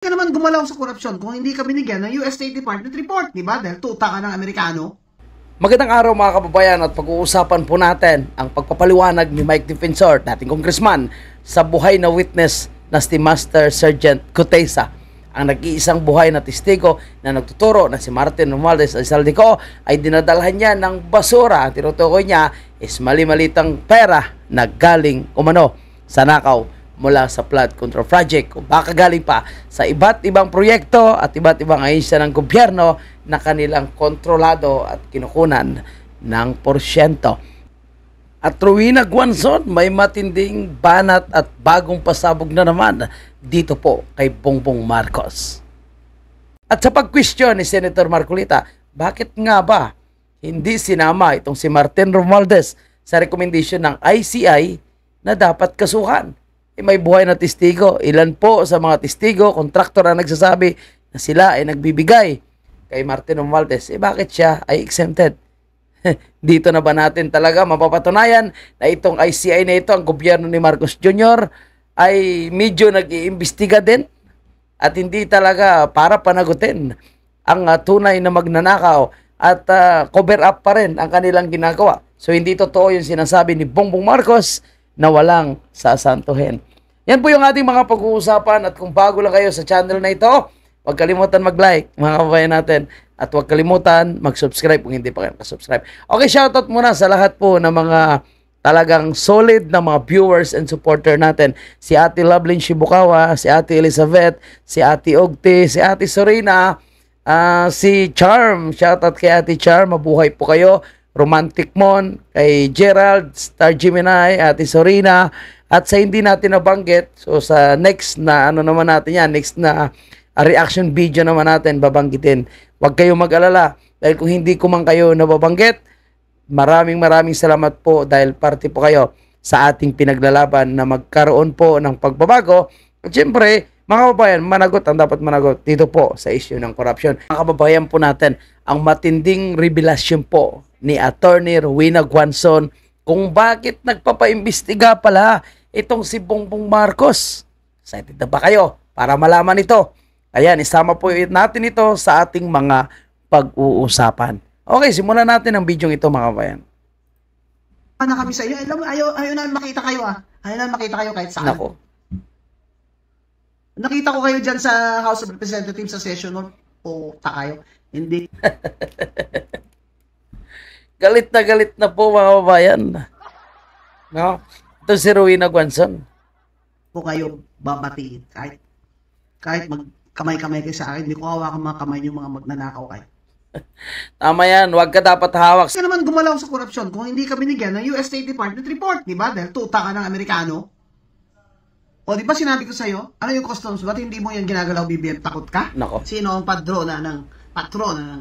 Ka naman gumalaw sa korupsyon kung hindi ka binigyan ng US State Department report, di ba? Dahil tuta ka ng Amerikano. Magandang araw mga kababayan at pag-uusapan po natin ang pagpapaliwanag ni Mike Defensor, dating congressman, sa buhay na witness na si Master Sergeant Cutesa, ang nag-iisang buhay na testigo na nagtuturo na si Martin Romualdez Saldico ay dinadalhan niya ng basura. Ang tinutukoy niya is mali-malitang pera na galing umano sa nakaw mula sa flood control project, kung baka galing pa sa iba't ibang proyekto at iba't ibang ahensya ng gobyerno na kanilang kontrolado at kinukunan ng porsyento. At Rowena Guanzon, may matinding banat at bagong pasabog na naman dito po kay Bongbong Marcos. At sa pag-question ni Senator Marcolita, bakit nga ba hindi sinama itong si Martin Romualdez sa recommendation ng ICI na dapat kasuhan? May buhay na testigo. Ilan po sa mga testigo, kontraktor ang nagsasabi na sila ay nagbibigay kay Martin Romualdez. Bakit siya ay exempted? Dito na ba natin talaga mapapatunayan na itong ICI na ito, ang gobyerno ni Marcos Jr., ay medyo nag-iimbestiga din at hindi talaga para panagutin ang tunay na magnanakaw at cover up pa rin ang kanilang ginagawa. So hindi totoo yung sinasabi ni Bongbong Marcos na walang sasantuhin. Yan po yung ating mga pag-uusapan, at kung bago lang kayo sa channel na ito, huwag kalimutan mag-like mga kababayan natin, at huwag kalimutan mag-subscribe kung hindi pa kayo nakasubscribe. Okay, shoutout muna sa lahat po ng mga talagang solid na mga viewers and supporter natin. Si Ate Lovelyn Shibukawa, si Ate Elizabeth, si Ate Ogte, si Ate Sorina, si Charm. Shoutout kay Ate Charm, mabuhay po kayo. Romantic Mon, kay Gerald, Star Gemini, Ate Sorina, at sa hindi natin nabanggit, so sa next na naman natin yan, next na reaction video naman natin babanggitin. Huwag kayong mag-alala dahil kung hindi ko man kayo nababanggit, maraming salamat po dahil parte po kayo sa ating pinaglalaban na magkaroon po ng pagbabago. At syempre, mga kababayan, managot ang dapat managot dito po sa issue ng corruption. Mga kababayan po natin, ang matinding revelasyon po ni Attorney Rowena Guanzon kung bakit nagpapaimbestiga pala itong si Bongbong Marcos. Excited na ba kayo para malaman ito? Ayan, isama po natin ito sa ating mga pag-uusapan. Okay, simulan natin ang video ito mga kabayan. Na kami sa iyo. Ayaw na makita kayo Ayaw na makita kayo kahit saan. Nako. Nakita ko kayo dyan sa House of Representatives sa session hall. Ta kayo. Hindi. Galit na po mga kabayan. No? Ito si Rowena Guanzon. Po kayo babatiin. Kahit magkamay-kamay kayo sa akin, hindi ko hawakan mga kamay niyo mga magnanakaw kayo. Tama yan, huwag ka dapat hawak. Ka naman gumalaw sa korupsyon kung hindi ka binigyan ng US State Department report, di ba? Dahil tuta ka ng Amerikano. O di ba sinabi ko sa'yo, ano yung customs? Ba't hindi mo yan ginagalaw, BBM? Takot ka? Nako. Sino ang patrona ng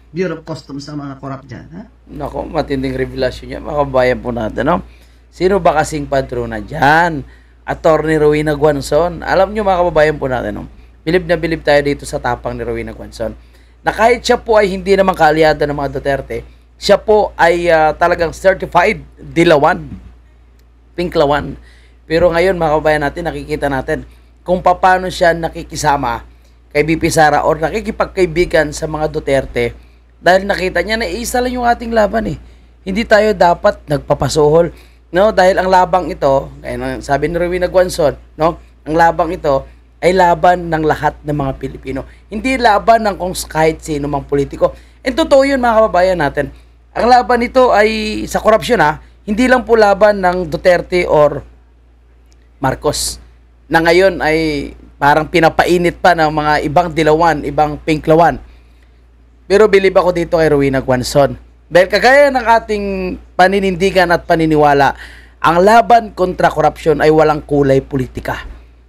Bureau of Customs ng mga korap dyan? Ha? Nako, matinding revelasyon niya. Mga kabayan po natin, no? Sino ba kasing patrona dyan? Attorney Rowena Guanzon. Alam nyo mga kababayan po natin, no? Bilib na bilib tayo dito sa tapang ni Rowena Guanzon. Na kahit siya po ay hindi naman kaalyado ng mga Duterte, siya po ay talagang certified dilawan, pinklawan. Pero ngayon mga kababayan natin, nakikita natin kung paano siya nakikisama kay BP Sara or nakikipagkaibigan sa mga Duterte dahil nakita niya na isa lang yung ating laban eh. Hindi tayo dapat nagpapasuhol, no? Dahil ang labang ito, sabi ni Rowena Guanzon, no? Ang labang ito ay laban ng lahat ng mga Pilipino. Hindi laban ng kung kahit sino mang politiko. And totoo yun mga kababayan natin. Ang laban nito ay sa korupsyon hindi lang po laban ng Duterte or Marcos na ngayon ay parang pinapainit pa ng mga ibang dilawan, ibang pinklawan. Pero bilib ako dito kay Rowena Guanzon. Dahil kagaya ng ating paninindigan at paniniwala, ang laban kontra korupsyon ay walang kulay politika.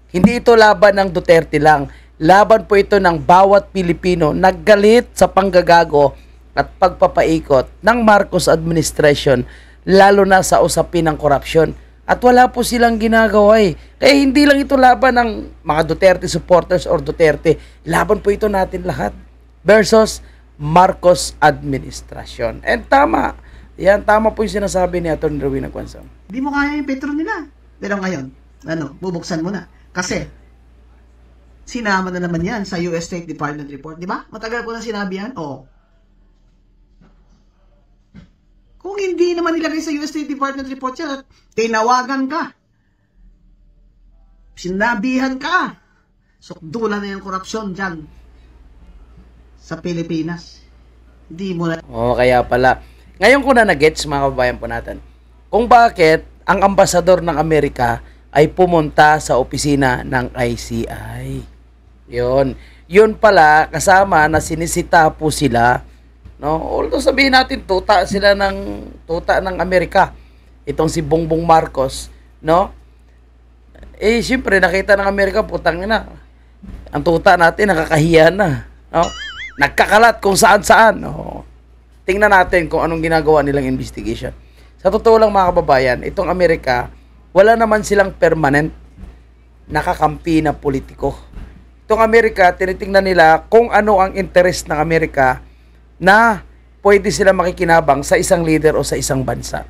Hindi ito laban ng Duterte lang. Laban po ito ng bawat Pilipino naggalit sa panggagago at pagpapaikot ng Marcos administration, lalo na sa usapin ng korupsyon. At wala po silang ginagawa eh. Kaya hindi lang ito laban ng mga Duterte supporters or Duterte. Laban po ito natin lahat versus Marcos administration. And tama. Yan, tama po yung sinasabi ni Atty. Rowena Guanzon. Hindi mo kaya yung petro nila. Pero ngayon, bubuksan mo na. Kasi, Sinama na naman yan sa US State Department report, di ba? Matagal ko na sinabi yan. Oh. Kung hindi naman nilagay sa US State Department report yan, tinawagan ka. Sinabihan ka. Sukdulan na yung korupsyon dyan sa Pilipinas. Hindi mo na... Kaya pala. Ngayon ko na nag-gets, mga kababayan po natin, kung bakit ang ambasador ng Amerika ay pumunta sa opisina ng ICI. Yun pala, kasama na sinisita po sila, no? Although sabihin natin, tuta ng Amerika. Itong si Bongbong Marcos, no? Siyempre, nakita ng Amerika, putang ina. Ang tuta natin, nakakahiya na, no? Nagkakalat kung saan-saan, no? Tingnan natin kung anong ginagawa nilang investigation. Sa totoo lang, mga kababayan, itong Amerika, wala naman silang permanent nakakampi na politiko. Itong Amerika, tinitingnan nila kung ano ang interest ng Amerika na pwede sila makikinabang sa isang leader o sa isang bansa.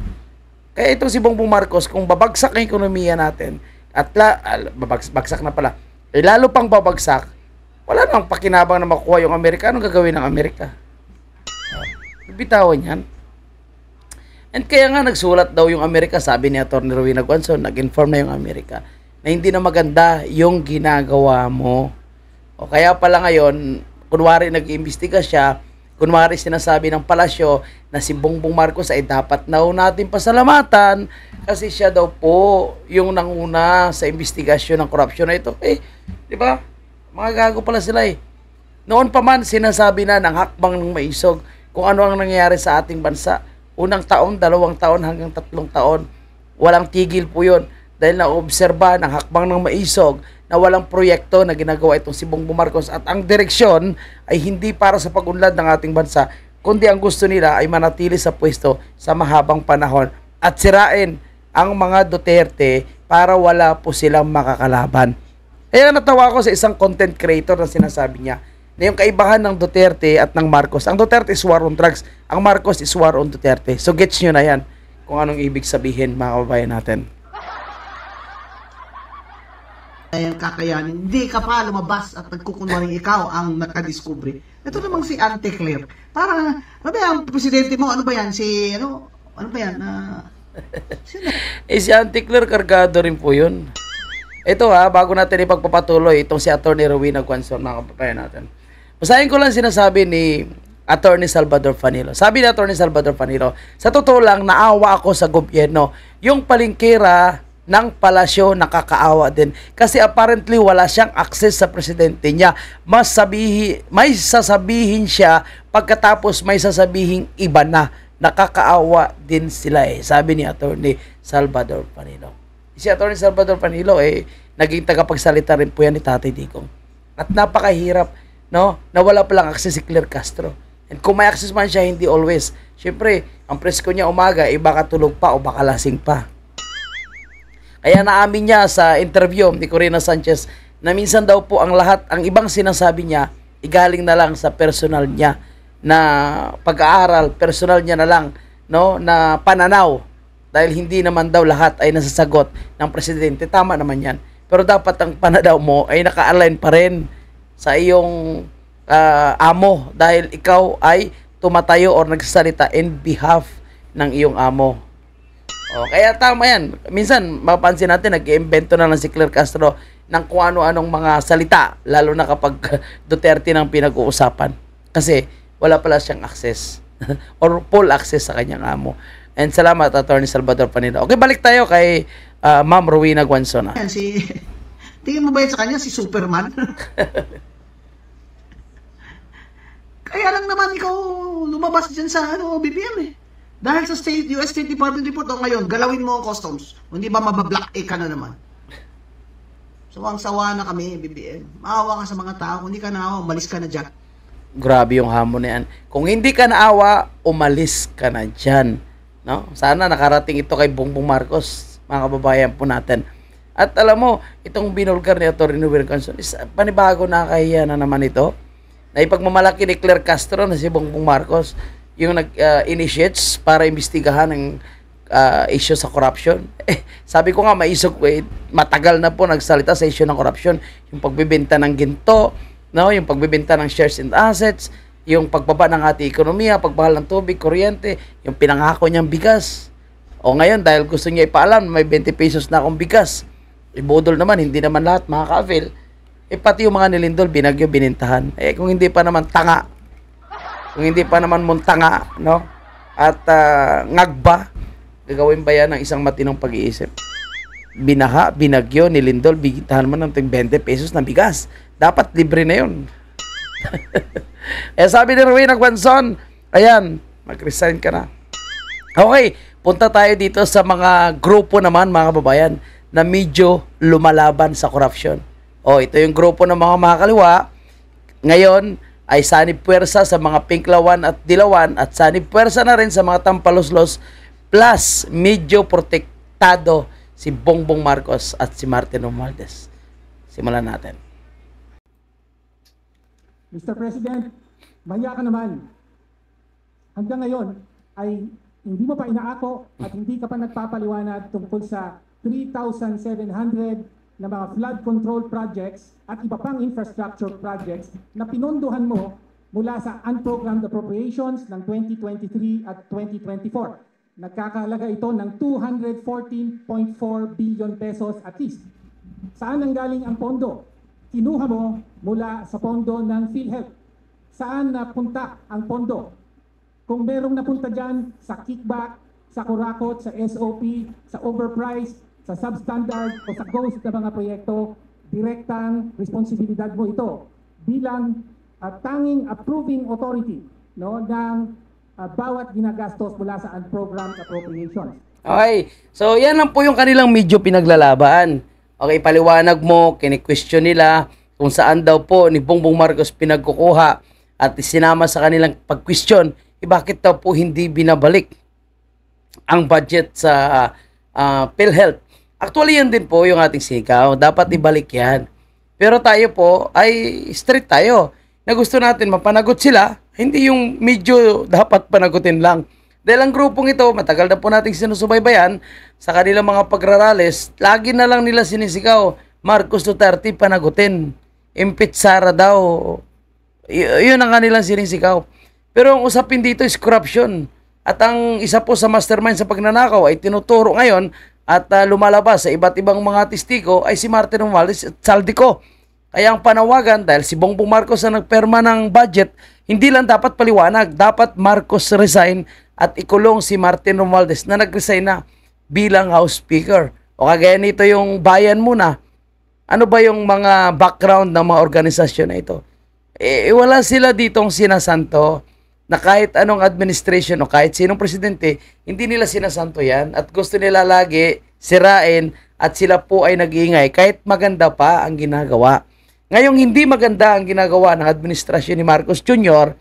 Kaya itong si Bongbong Marcos, kung babagsak ang ekonomiya natin, at bagsak na pala, lalo pang babagsak, wala namang pakinabang na makuha yung Amerika. Anong gagawin ng Amerika? Bitawan yan. And kaya nga nagsulat daw yung Amerika, sabi ni Atty. Rowena Guanzon, nag-inform na yung Amerika na hindi na maganda yung ginagawa mo. O kaya pala ngayon, kunwari nag-iimbestiga siya, kunwari sinasabi ng palasyo na si Bongbong Marcos ay dapat na natin pasalamatan kasi siya daw po yung nanguna sa investigasyon ng korupsyon na ito. Di ba? Mga gago pala sila eh. Noon pa man sinasabi na ng hakbang ng maisog kung ano ang nangyayari sa ating bansa. Unang taon, 2 taon hanggang 3 taon. Walang tigil po yun dahil naobserba ng hakbang ng maisog na walang proyekto na ginagawa itong si Bongbong Marcos at ang direksyon ay hindi para sa pag-unlad ng ating bansa, kundi ang gusto nila ay manatili sa pwesto sa mahabang panahon at sirain ang mga Duterte para wala po silang makakalaban. Kaya natawa ako sa isang content creator na sinasabi niya na yung kaibahan ng Duterte at ng Marcos. Ang Duterte is war on drugs, ang Marcos is war on Duterte. So gets nyo na yan kung anong ibig sabihin, mga kababayan natin. Ayan, kakayanin. Hindi ka pa lumabas at nagkukunwaring ikaw ang nakadiscovery. Ito namang si Auntie Claire. Parang, ano ba yan, presidente mo, ano ba yan? Ano ba yan? Si Auntie Claire, kargado rin po yun. Ito bago natin ipagpapatuloy, itong si Atty. Rowena Guanzon, mga kababayan natin. Basahin ko lang sinasabi ni Atty. Salvador Fanilo. Sabi ni Atty. Salvador Fanilo, sa totoo lang, naawa ako sa gobyerno. Yung palengkera ng palasyo nakakaawa din. Kasi apparently wala siyang access sa presidente niya. May sasabihin siya pagkatapos may sasabihin iba na. Nakakaawa din sila sabi ni Atty. Salvador Fanilo. Si Atty. Salvador Fanilo naging tagapagsalita rin po yan ni Tatay Digong. At napakahirap, no? Na wala palang access si Claire Castro. And kung may access man siya, hindi always. Siyempre, ang presko niya umaga, baka tulog pa o baka lasing pa. Kaya naamin niya sa interview ni Corina Sanchez na minsan daw po ang ibang sinasabi niya, igaling na lang sa personal niya na pag-aaral, personal niya na lang, no, na pananaw. Dahil hindi naman daw lahat ay nasasagot ng presidente. Tama naman yan. Pero dapat ang pananaw mo ay naka-align pa rin sa iyong amo dahil ikaw ay tumatayo or nagsasalita in behalf ng iyong amo. Kaya tama yan. Minsan, mapapansin natin, nag-iimbento na lang si Claire Castro ng kung ano-anong mga salita, lalo na kapag Duterte ng pinag-uusapan. Kasi wala pala siyang access or full access sa kanyang amo. And salamat, Atty. Salvador Fanilo. Okay, balik tayo kay Ma'am Rowena Guanzon. Tingin mo ba yan sa kanya, si Superman? Kaya lang naman ikaw lumabas dyan sa BBM Dahil sa US State Department report ngayon, galawin mo ang customs. Hindi ba mabablock ka na naman? Sawang-sawa na kami, BBM. Maawa ka sa mga tao. Kung hindi ka naawa, umalis ka na dyan. Grabe yung hamon na yan. Kung hindi ka naawa, umalis ka na dyan. No? Sana nakarating ito kay Bongbong Marcos, mga kababayan po natin. At alam mo, itong binulgar ni Atty. Rowena Guanzon, panibago na kahiya na naman ito. Na ipagmamalaki ni Claire Castro na si Bongbong Marcos yung nag-initiates para imbestigahan ng issue sa corruption. Sabi ko nga, matagal na po nagsalita sa issue ng corruption. Yung pagbibenta ng ginto, no? Yung pagbibenta ng shares and assets, yung pagbaba ng ating ekonomiya, pagbahal ng tubig, kuryente, yung pinangako niyang bigas. O ngayon, dahil gusto niya ipaalam, may 20 pesos na akong bigas. Ibudol naman, hindi naman lahat makaka-avail. Pati yung mga nilindol, binagyo, binintahan. Kung hindi pa naman tanga, kung hindi pa naman muntanga, no? At ngagba, gagawin ba yan ng isang matinong pag-iisip? Binaha, binagyo, nilindol, bigitahan mo ng 20 pesos na bigas. Dapat libre na yun. Sabi ni Rowena Guanzon, ayan, mag-resign ka na. Okay, punta tayo dito sa mga grupo naman, mga kababayan, na medyo lumalaban sa corruption. Ito yung grupo ng mga makakaliwa. Ngayon, ay sanib puwersa sa mga Pinklawan at Dilawan at sanib puwersa na rin sa mga Tampaloslos. Plus, medyo protektado si Bongbong Marcos at si Martin Romualdez. Simulan natin. Mr. President, mahiya ka naman. Hanggang ngayon ay hindi mo pa inaako at hindi ka pa nagpapaliwanag tungkol sa 3,700 na mga flood control projects at iba pang infrastructure projects na pinondohan mo mula sa unprogrammed appropriations ng 2023 at 2024. Nagkakahalaga ito ng 214.4 billion pesos at least. Saan nanggaling ang pondo? Kinuha mo mula sa pondo ng PhilHealth. Saan napunta ang pondo? Kung merong napunta dyan sa kickback, sa kurakot, sa SOP, sa overpriced, sa substandard o sa ghost na mga proyekto, direktang responsibilidad mo ito bilang tanging approving authority, no, ng bawat ginagastos mula sa unprogrammed appropriations. Okay, so yan lang po yung kanilang medyo pinaglalaban. Okay, paliwanag mo, kini-question nila kung saan daw po ni Bongbong Marcos pinagkukuha at sinama sa kanilang pag-question, bakit daw po hindi binabalik ang budget sa PhilHealth. Actually, yan din po yung ating sigaw. Dapat ibalik yan. Pero tayo po ay straight tayo. Na gusto natin mapanagot sila, hindi yung medyo dapat panagutin lang. Dahil ang grupong ito, matagal na po nating sinusubaybayan sa kanilang mga pagrarales, lagi na lang nila sinisigaw, Marcos Duterte panagutin. Impeach Sara daw. Yun ang kanilang sinisigaw. Pero ang usapin dito is corruption. At ang isa po sa mastermind sa pagnanakaw ay tinuturo ngayon at lumalabas sa iba't ibang mga testigo ay si Martin Romualdez at Saldico. Kaya ang panawagan, dahil si Bongbong Marcos ang nagperma ng budget, hindi lang dapat paliwanag, dapat Marcos resign at ikulong si Martin Romualdez na nag-resign na bilang House Speaker. O kagaya nito yung bayan muna, ano ba yung mga background ng mga organisasyon na ito? Wala sila ditong sinasanto na kahit anong administration o kahit sinong presidente, hindi nila sinasanto yan at gusto nila lagi sirain at sila po ay nag-iingay kahit maganda pa ang ginagawa. Ngayong hindi maganda ang ginagawa ng administrasyon ni Marcos Jr.,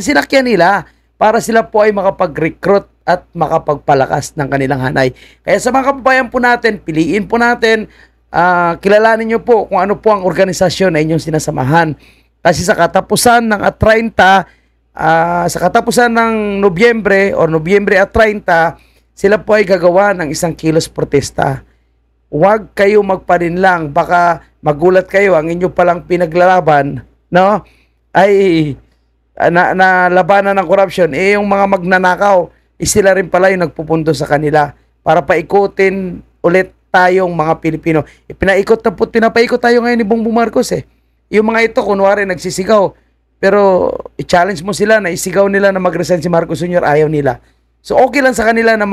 sinakyan nila para sila po ay makapag-recruit at makapagpalakas ng kanilang hanay. Kaya sa mga kababayan po natin, piliin po natin, kilalanin nyo po kung ano po ang organisasyon na inyong sinasamahan. Kasi sa katapusan ng 30, sa katapusan ng Nobyembre o Nobyembre at 30, sila po ay gagawa ng 1 kilos protesta. Huwag kayo magpaninlang, baka magulat kayo ang inyo palang pinaglalaban, no? Ay na labanan ng corruption, yung mga magnanakaw, sila rin pala yung nagpupunto sa kanila para paikutin ulit tayong mga Pilipino. Pinapaikot tayo ngayon ni Bongbong Marcos Yung mga ito, kunwari, nagsisigaw. Pero, i-challenge mo sila na isigaw nila na mag-resign si Marcos Jr., ayaw nila. So, okay lang sa kanila na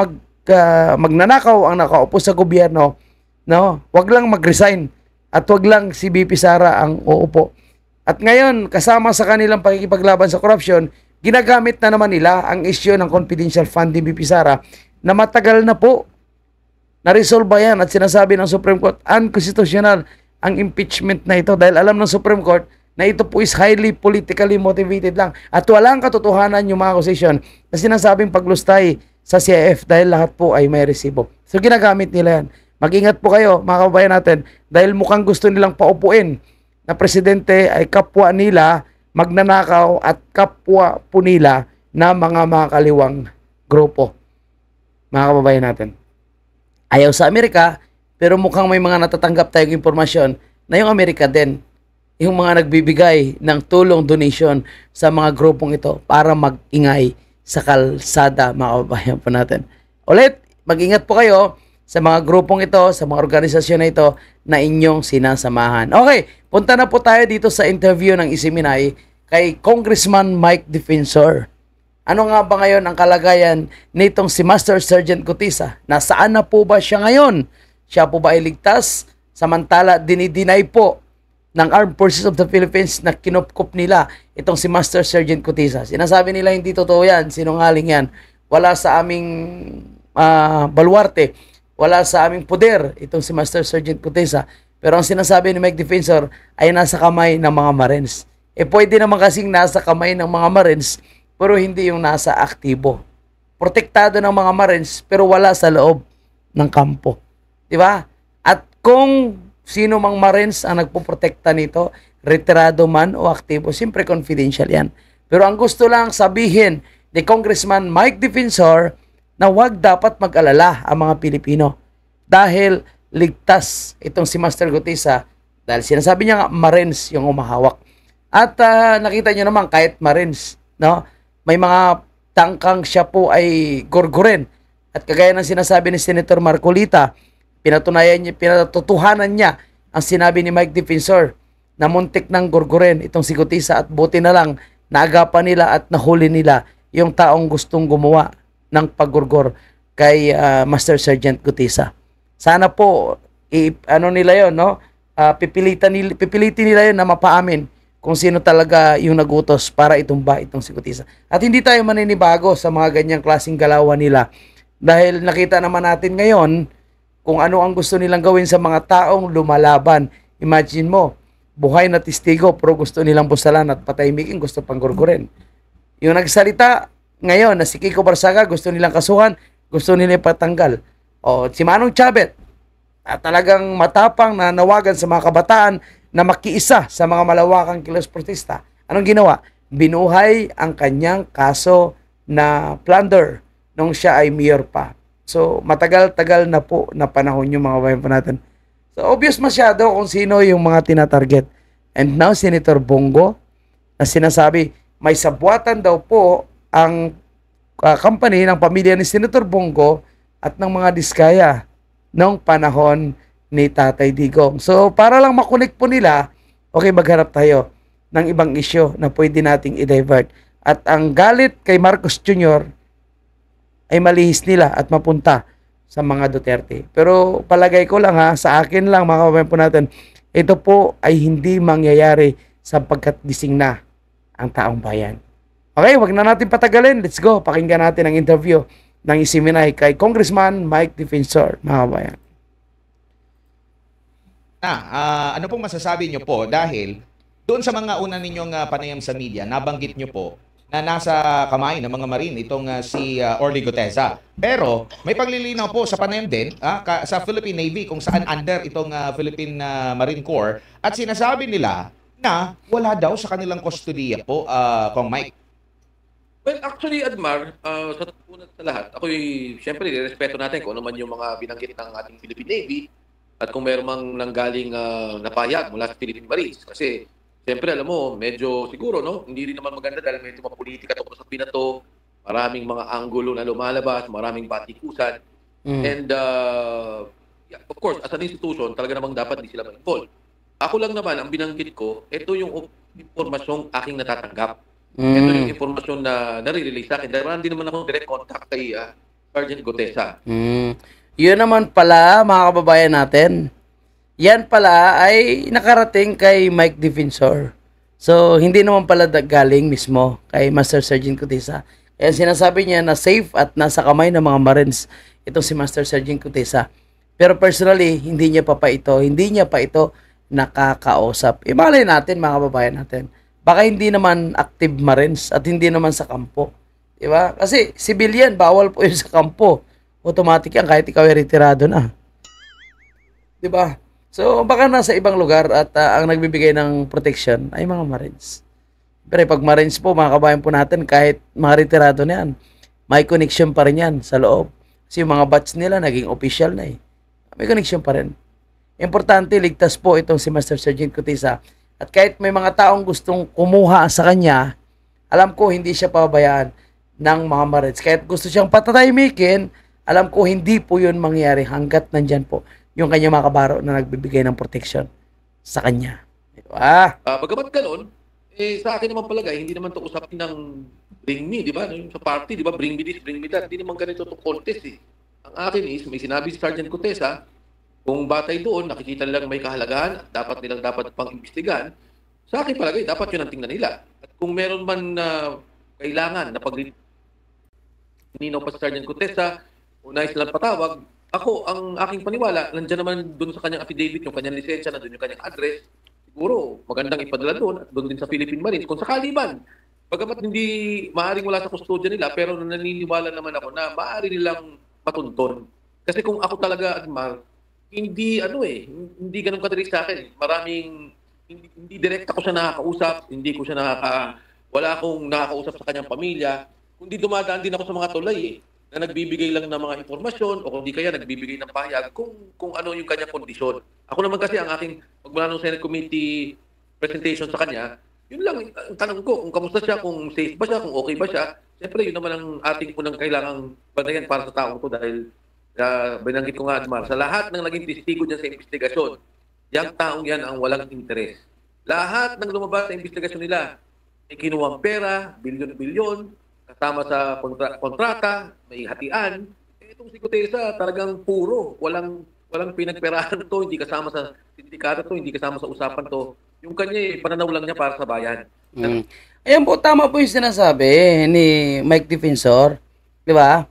magnanakaw ang nakaupo sa gobyerno, no? Wag lang mag-resign at wag lang si BP Sara ang uupo. At ngayon, kasama sa kanilang pakikipaglaban sa corruption, ginagamit na naman nila ang issue ng confidential fund ni BP Sara na matagal na po na-resolve yan at sinasabi ng Supreme Court, unconstitutional ang impeachment na ito dahil alam ng Supreme Court na ito po is highly politically motivated lang. At walang katotohanan yung mga accusation na sinasabing paglustay sa CIF dahil lahat po ay may resibo. So ginagamit nila yan. Mag-ingat po kayo mga kababayan natin dahil mukhang gusto nilang paupuin na presidente ay kapwa nila magnanakaw at kapwa po nila na mga kaliwang grupo. mga kababayan natin. Ayaw sa Amerika, pero mukhang may mga natatanggap tayong impormasyon na yung Amerika din, yung mga nagbibigay ng tulong donation sa mga grupong ito para mag-ingay sa kalsada, mga kababayan po natin. Ulit, mag-ingat po kayo sa mga grupong ito, sa mga organisasyon na ito na inyong sinasamahan. Okay, punta na po tayo dito sa interview ng Isiminay kay Congressman Mike Defensor. Ano nga ba ngayon ang kalagayan nitong si Master Sergeant Cotesa? Nasaan na po ba siya ngayon? Siya po ba ay ligtas? Samantala, dinideny po ng Armed Forces of the Philippines na kinupkup nila itong si Master Sergeant Cotesa. Sinasabi nila hindi totoo yan, sinungaling yan. Wala sa aming baluarte, wala sa aming poder itong si Master Sergeant Cotesa. Pero ang sinasabi ni Mike Defensor ay nasa kamay ng mga Marines. Pwede naman kasing nasa kamay ng mga Marines, pero hindi yung nasa aktibo. Protektado ng mga Marines, pero wala sa loob ng kampo. Diba? At kung sino mang Marines ang nagpoprotekta nito, retirado man o aktibo, siyempre confidential yan. Pero ang gusto lang sabihin ni Congressman Mike Defensor na wag dapat mag-alala ang mga Pilipino dahil ligtas itong si Master Cotesa dahil sinasabi niya nga Marines yung umahawak. At nakita niyo naman kahit Marines, no? May mga tangkang siya po ay gurgurin. At kagaya ng sinasabi ni Senator Marcolita, pinatutuhanan niya ang sinabi ni Mike Defensor na muntik ng gurgurin itong si Cotesa at buti na lang naagapan nila at nahuli nila yung taong gustong gumawa ng paggurgor kay Master Sergeant Cotesa. Sana po nila yon, no? Pipilitin nila yon na mapaamin kung sino talaga yung nagutos para itumba itong si Cotesa. At hindi tayo maninibago sa mga ganyang klaseng galawan nila dahil nakita naman natin ngayon kung ano ang gusto nilang gawin sa mga taong lumalaban. Imagine mo, buhay na testigo pero gusto nilang busalan at patahimikin, gusto pang gurgurin. Yung nagsalita ngayon na si Kiko Barsaga, gusto nilang kasuhan, gusto nilang patanggal. O si Manong Chabet, talagang matapang na nawagan sa mga kabataan na makiisa sa mga malawakang kilos protesta. Anong ginawa? Binuhay ang kanyang kaso na plunder nung siya ay mayor pa. So, matagal-tagal na po na panahon yung mga bayan po natin. So, obvious masyado kung sino yung mga tinatarget. And now, Senator Bongo, na sinasabi, may sabwatan daw po ang company ng pamilya ni Senator Bongo at ng mga Diskaya noong panahon ni Tatay Digong. So, para lang makunik po nila, okay, magharap tayo ng ibang isyo na pwede nating i-divert. At ang galit kay Marcos Jr., ay malihis nila at mapunta sa mga Duterte. Pero palagay ko lang sa akin lang mga kababayan po natin, ito po ay hindi mangyayari sapagkat gising na ang taong bayan. Okay, wag na natin patagalin. Let's go. Pakinggan natin ang interview ng Isiminay kay Congressman Mike Defensor, mga kababayan. Ano pong masasabi nyo po dahil doon sa mga una ninyong panayam sa media, nabanggit nyo po na nasa kamay ng mga Marine itong si Orly Goteza. Pero may paglilinaw po sa panayam din sa Philippine Navy kung saan under itong Philippine Marine Corps at sinasabi nila na wala daw sa kanilang kustodiya po, Kong Mike. Well, actually, Admar, sa tunay sa lahat, ako'y siyempre nirespeto natin kung ano man yung mga binanggit ng ating Philippine Navy at kung meron mang nanggaling napayag mula sa Philippine Marines. Kasi siyempre, alam mo, medyo siguro, no? Hindi rin naman maganda dahil medyo mapolitika tungkol sa binato, maraming mga anggulo na lumalabas, maraming batikusan. And, yeah, of course, as an institution, talaga namang dapat di sila ma-involve. Ako lang naman, ang binanggit ko, ito yung impormasyong aking natatanggap. Ito yung impormasyon na nare-release sa akin. Dahil hindi naman ako direct contact kay Sergeant Cotesa. Yun naman pala, mga kababayan natin. Yan pala ay nakarating kay Mike Defensor. So, hindi naman pala galing mismo kay Master Sergeant Cotesa. Kaya sinasabi niya na safe at nasa kamay ng mga Marines itong si Master Sergeant Cotesa. Pero personally, hindi niya pa ito nakakausap. Imalay natin, mga kababayan natin. Baka hindi naman active Marines at hindi naman sa kampo. Diba? Kasi civilian, bawal po yun sa kampo. Automatic yan kahit ikaw ay retirado na. Diba? So, baka nasa ibang lugar at ang nagbibigay ng protection ay mga Marines. Pero pag Marines po, mga kabayan po natin, kahit mga retirado na yan, may connection pa rin yan sa loob. Kasi yung mga batch nila naging official na eh. May connection pa rin. Importante, ligtas po itong si Master Sergeant Cotesa. At kahit may mga taong gustong kumuha sa kanya, alam ko hindi siya pabayaan ng mga Marines. Kahit gusto siyang patataymikin, alam ko hindi po yun mangyari hanggat nandyan po yung kanyang mga kabaro na nagbibigay ng protection sa kanya. Diba? Bagamat ganun, sa akin naman palagay, hindi naman ito usapin ng bring me, di ba? Yung sa party, di ba? Bring me this, bring me that. Hindi naman ganito ito contest eh. Ang akin is, may sinabi si Sergeant Cotesa, kung batay doon, nakikita nilang may kahalagahan at dapat pang-imbestigahan, sa akin palagay, dapat yun ang tingnan nila. At kung meron man na kailangan na ninaw pa si Sergeant Cotesa, o nais lang patawag, ako, ang aking paniwala, nandiyan naman doon sa kanyang affidavit, yung kanyang lisensya, nandun yung kanyang address, siguro, magandang ipadala doon at doon din sa Philippine Marines. Kung sakali man, bagamat hindi maaaring wala sa kustodya nila, pero naniniwala naman ako na maaari nilang matunton. Kasi kung ako talaga, Admar, hindi hindi ganun kadali sa akin. Maraming, hindi direct ako siya nakakausap, hindi ko siya wala akong nakakausap sa kanyang pamilya, kundi dumadaan din ako sa mga tulay na nagbibigay lang ng mga informasyon o kung di kaya nagbibigay ng pahayag kung ano yung kanyang kondisyon. Ako naman kasi ang aking pagmula ng Senate Committee presentation sa kanya, yun lang ang tanong ko, kung kamusta siya, kung safe ba siya, kung okay ba siya. Siyempre, yun naman ang ating unang kailangang banayan para sa taong to dahil binanggit ko nga, Admar, sa lahat ng naging testigo dyan sa investigasyon, yung taong yan ang walang interes. Lahat ng lumabas sa investigasyon nila, may kinuwang pera, bilyon-bilyon, kasama sa kontrata, may hatian. Itong si Cotesa talagang puro, walang pinagperahan to, hindi kasama sa sindikato to, hindi kasama sa usapan to. Yung kanya pananaw lang niya para sa bayan. Ayan po, tama po yung sinasabi ni Mike Defensor, di ba?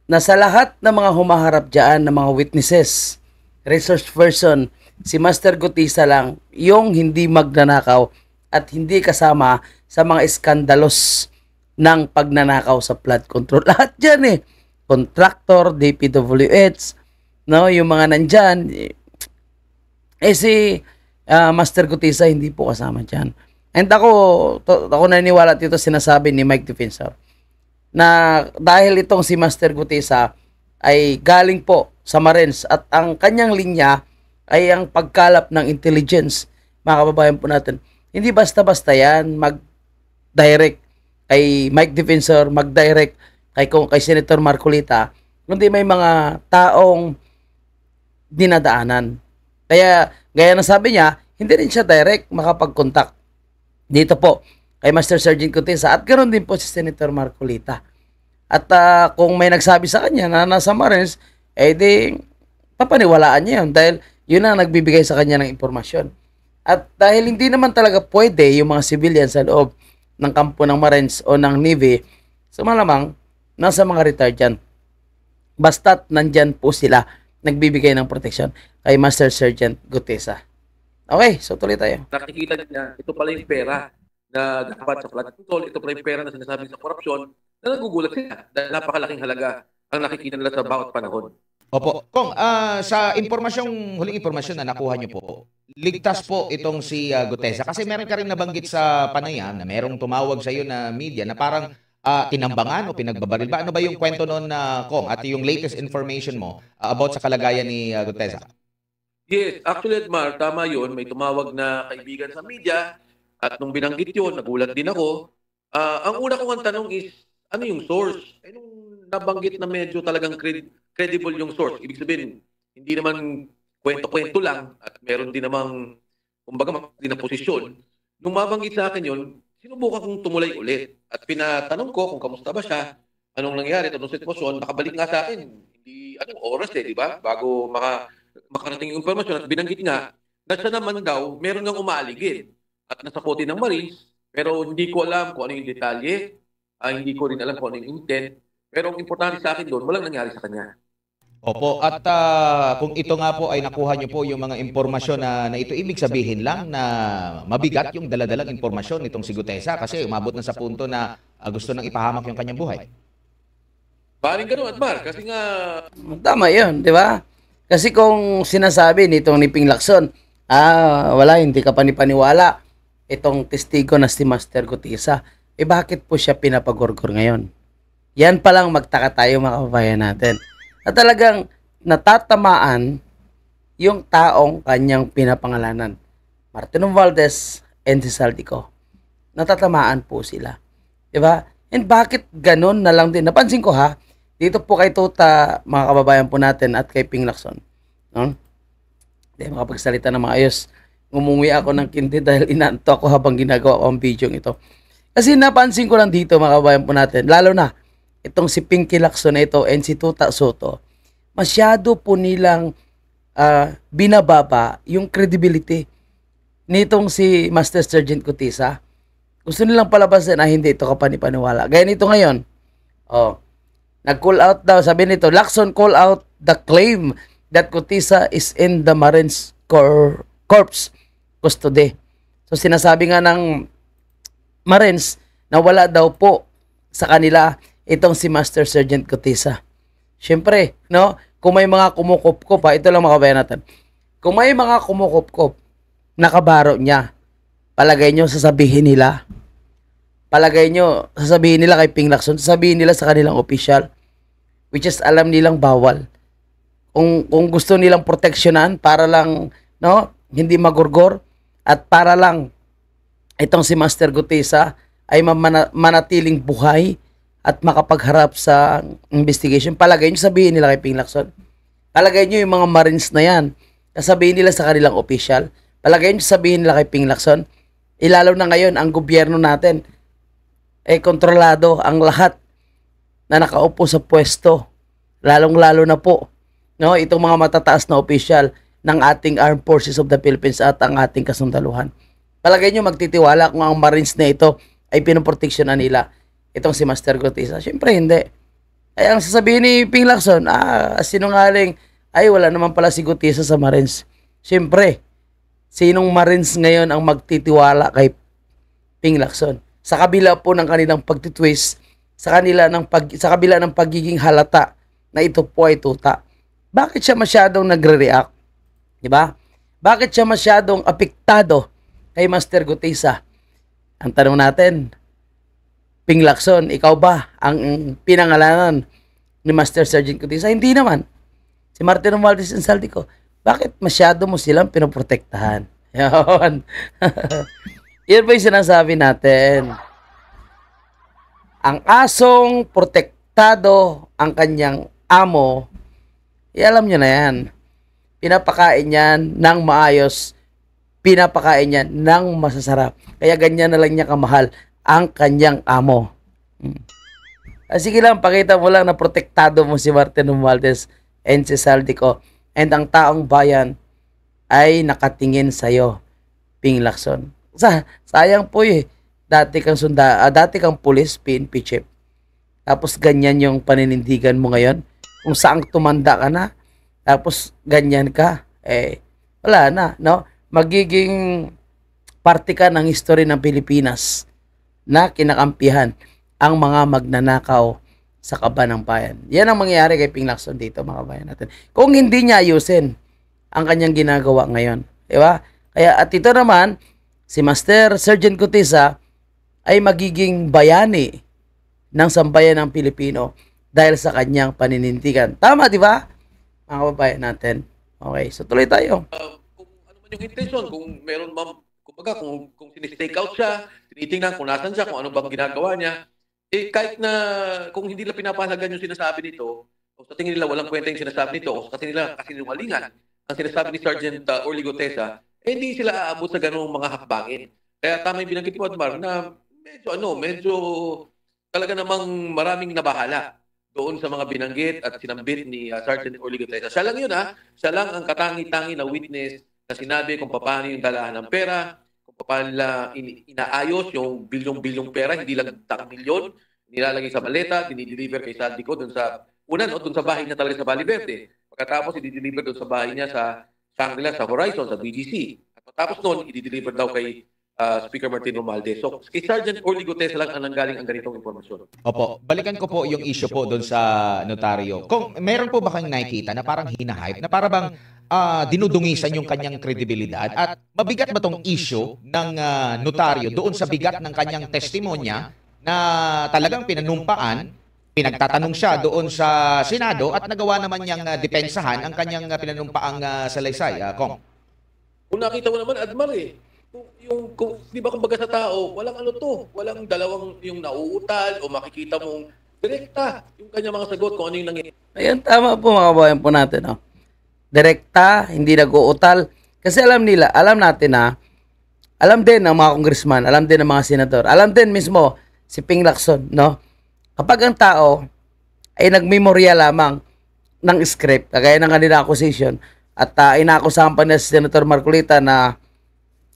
Na sa lahat ng mga humaharap dyan, ng mga witnesses, resource person, si Master Cotesa lang yung hindi magnanakaw at hindi kasama sa mga iskandalos ng pagnanakaw sa flood control. Lahat dyan eh. Contractor, DPWH, no, yung mga nandyan. Si Master Cotesa hindi po kasama dyan. And ako naniniwala dito sinasabi ni Mike Defensor na dahil itong si Master Cotesa ay galing po sa Marines at ang kanyang linya ay ang pagkalap ng intelligence, mga kababayan po natin. Hindi basta-basta yan mag-direct kay Mike Defensor, mag-direct kay Senator Marcolita, kundi may mga taong dinadaanan. Kaya, gaya na sabi niya, hindi rin siya direct makapag-contact dito po kay Master Sergeant Cotesa at ganoon din po si Senator Marcolita. At kung may nagsabi sa kanya na nasa Marines, di papaniwalaan niya yun dahil yun ang nagbibigay sa kanya ng impormasyon. At dahil hindi naman talaga pwede yung mga civilian sa loob ng kampo ng Marines o ng Navy, so malamang nasa mga retired yan. Basta't nandyan po sila nagbibigay ng protection kay Master Sergeant Cotesa. Okay, so tuloy tayo. Nakikita niya, ito pala yung pera na dapat sa flood control, ito pala yung pera na sinasabi sa korupsyon, na nagugulat sila dahil napakalaking halaga ang nakikita nila sa bawat panahon. Opo. Kung sa huling impormasyon na nakuha niyo po, ligtas po itong si Cotesa. Kasi meron ka rin nabanggit sa panayam na merong tumawag sa iyo na media na parang tinambangan o pinagbabaril ba? Ano ba yung kwento noon na Kong at yung latest information mo about sa kalagayan ni Cotesa? Yes, actually, Edmar, tama yun. May tumawag na kaibigan sa media at nung binanggit yun, nagulat din ako. Ang una kong tanong is, ano yung source? Nung nabanggit na medyo talagang credible yung source. Ibig sabihin, hindi naman kwento-kwento lang at meron din namang, kumbaga, din na posisyon. Nung mabanggit sa akin yun, sinubukan kong tumulay ulit. At pinatanong ko kung kamusta ba siya, anong nangyari, anong sitwasyon, nakabalik nga sa akin. Hindi, anong oras di ba? Bago makarating yung informasyon at binanggit nga na siya naman daw, meron ngang umaaligid at nasa kote ng Marines, pero hindi ko alam kung ano yung detalye, hindi ko rin alam kung ano yung intent, pero ang importante sa akin doon, walang nangyari sa kanya. Opo, at kung ito nga po ay nakuha niyo po yung mga impormasyon na ito, ibig sabihin lang na mabigat yung daladalang impormasyon nitong si Cotesa kasi umabot na sa punto na gusto nang ipahamak yung kanyang buhay. Paring ganun, Admar, kasi nga... Tama yun, di ba? Kasi kung sinasabi nitong ni Ping Lacson, wala, hindi ka panipaniwala itong testigo na si Master Cotesa, bakit po siya pinapagorgor ngayon? Yan palang magtaka tayo mga kababayan natin. na talagang natatamaan yung taong kanyang pinapangalanan. Martin Romualdez and si Saldico. Natatamaan po sila. Diba? And bakit ganun na lang din? Napansin ko ha, dito po kay Tuta, mga kababayan po natin, at kay Ping Lacson. No? Hindi makapagsalita na maayos. Ngumunguya ako ng kindi dahil inaanto ako habang ginagawa ko ang video ito. Kasi napansin ko lang dito, mga kababayan po natin, lalo na itong si Pinky Lacson na ito and si Tuta Soto, masyado po nilang binababa yung credibility nitong si Master Sergeant Cotesa. Gusto nilang palabasin na hindi ito kapanipaniwala. Gaya nito ngayon, nag-call out daw, sabi nito, Lacson call out the claim that Cotesa is in the Marines Corps custody. So sinasabi nga ng Marines na wala daw po sa kanila itong si Master Sergeant Cotesa. Siyempre, no, kung may mga kumukop-kop, ito lang makabayan natin. Kung may mga kumukop-kop, nakabaro niya, palagay nyo sasabihin nila. Palagay nyo sasabihin nila kay Ping Lacson, sasabihin nila sa kanilang official, which is alam nilang bawal. Kung gusto nilang proteksyonan para lang, no, hindi magurgor, at para lang itong si Master Cotesa ay manatiling buhay at makapagharap sa investigation. Palagay nyo sabihin nila kay Ping Lacson. Palagay nyo yung mga Marines na yan, sasabihin nila sa kanilang official. Palagay nyo sabihin nila kay Ping Lacson. Ilalo na ngayon ang gobyerno natin kontrolado ang lahat na nakaupo sa pwesto. Lalong-lalo na po, no, itong mga matataas na official ng ating Armed Forces of the Philippines at ang ating kasundaluhan. Palagay nyo magtitiwala kung ang Marines na ito ay pinoproteksyonan nila itong si Master Cotesa? Siyempre hindi. Ay ang sasabihin ni Ping Lacson, sinungaling, ay wala naman pala si Cotesa sa Marines. Siyempre, sinong Marines ngayon ang magtitiwala kay Ping Lacson? Sa kabila po ng kanilang pagtitwist, sa kabila ng pagiging halata na ito po ay tuta. Bakit siya masyadong nagre-react? Diba? Bakit siya masyadong apektado kay Master Cotesa? Ang tanong natin, Ping Lacson, ikaw ba ang pinangalanan ni Master Sergeant Cotesa? Hindi naman. Si Martin Romualdez and Saldico, bakit masyado mo silang pinoprotektahan? Yan. Yan ba yung sinasabi natin? Ang asong protektado ang kanyang amo, alam nyo na yan. Pinapakain yan ng maayos, pinapakain yan ng masasarap. Kaya ganyan na lang niya kamahal ang kanyang amo. Sige lang, pakita mo lang na protektado mo si Martin Romualdez and si Saldico. And ang taong bayan ay nakatingin sa'yo, Ping Lacson. Sayang po dati kang pulis, PNP chief. Tapos ganyan yung paninindigan mo ngayon. Kung saan tumanda ka na, tapos ganyan ka, wala na, no? Magiging parte ka ng history ng Pilipinas na kinakampihan ang mga magnanakaw sa kaba ng bayan. Yan ang mangyayari kay Ping Lacson dito, mga bayan natin. Kung hindi niya ayusin ang kanyang ginagawa ngayon. Diba? Kaya at ito naman, si Master Sergeant Cotesa ay magiging bayani ng sambayan ng Pilipino dahil sa kanyang paninindigan. Tama, di ba? Mga kababayan natin. Okay, so tuloy tayo. Kung ano man yung intention, kung meron kumbaga, kung sinistake out siya, tinitingnan kung nasan siya, kung ano bang ginagawa niya, kahit na kung hindi nila pinapahalagan yung sinasabi nito, o sa tingin nila walang kwenta yung sinasabi nito, o sa tingin nila kasinungalingan ang sinasabi ni Sergeant Orly Gotesa, hindi sila aabot sa ganung mga hakbangin. Kaya tama yung binanggit mo, Admar, na medyo talaga namang maraming nabahala doon sa mga binanggit at sinambit ni Sergeant Orly Gotesa. Siya lang yun, siya lang ang katangi-tangi na witness na sinabi kung paano yung dalaan ng pera, kung paano nila inaayos yung bilyong-bilyong pera, hindi lang milyon, nilalagay sa maleta, dinideliver kay Saldico doon sa doon sa bahay niya talaga sa Valle Verde. Pagkatapos, i-deliver doon sa bahay niya sa Shangri-La, sa Horizon, sa BGC. At pagkatapos noon, i-deliver daw kay Speaker Martin Romualdez. So, kay Sergeant Orly Gotesa lang ang nanggaling ang ganitong impormasyon. Opo, balikan ko po yung issue po doon sa notaryo. Kung meron po ba kayong nakikita na parang hinahype, na para bang dinudungisan yung kanyang kredibilidad, at mabigat ba tong issue ng notaryo doon sa bigat ng kanyang testimonya na talagang pinanumpaan pinagtatanong siya doon sa Senado at nagawa naman niyang depensahan ang kanyang pinanumpaang salaysay, Kong. Kung nakita mo naman, Admar di ba kumbaga sa tao, walang ano to, walang dalawang yung nauutal o makikita mong direkta yung kanyang mga sagot kung ano yung nangyayari. Ayun, tama po mga kabayan po natin. No? Direkta, hindi nag-uutal. Kasi alam natin na, alam din ng mga congressman, alam din ng mga senador, alam din mismo si Ping Lacson, no? Kapag ang tao ay nagmemorya lamang ng script, kagaya ng kanila accusation, at inaakusahan pa niya si Senator Marcolita na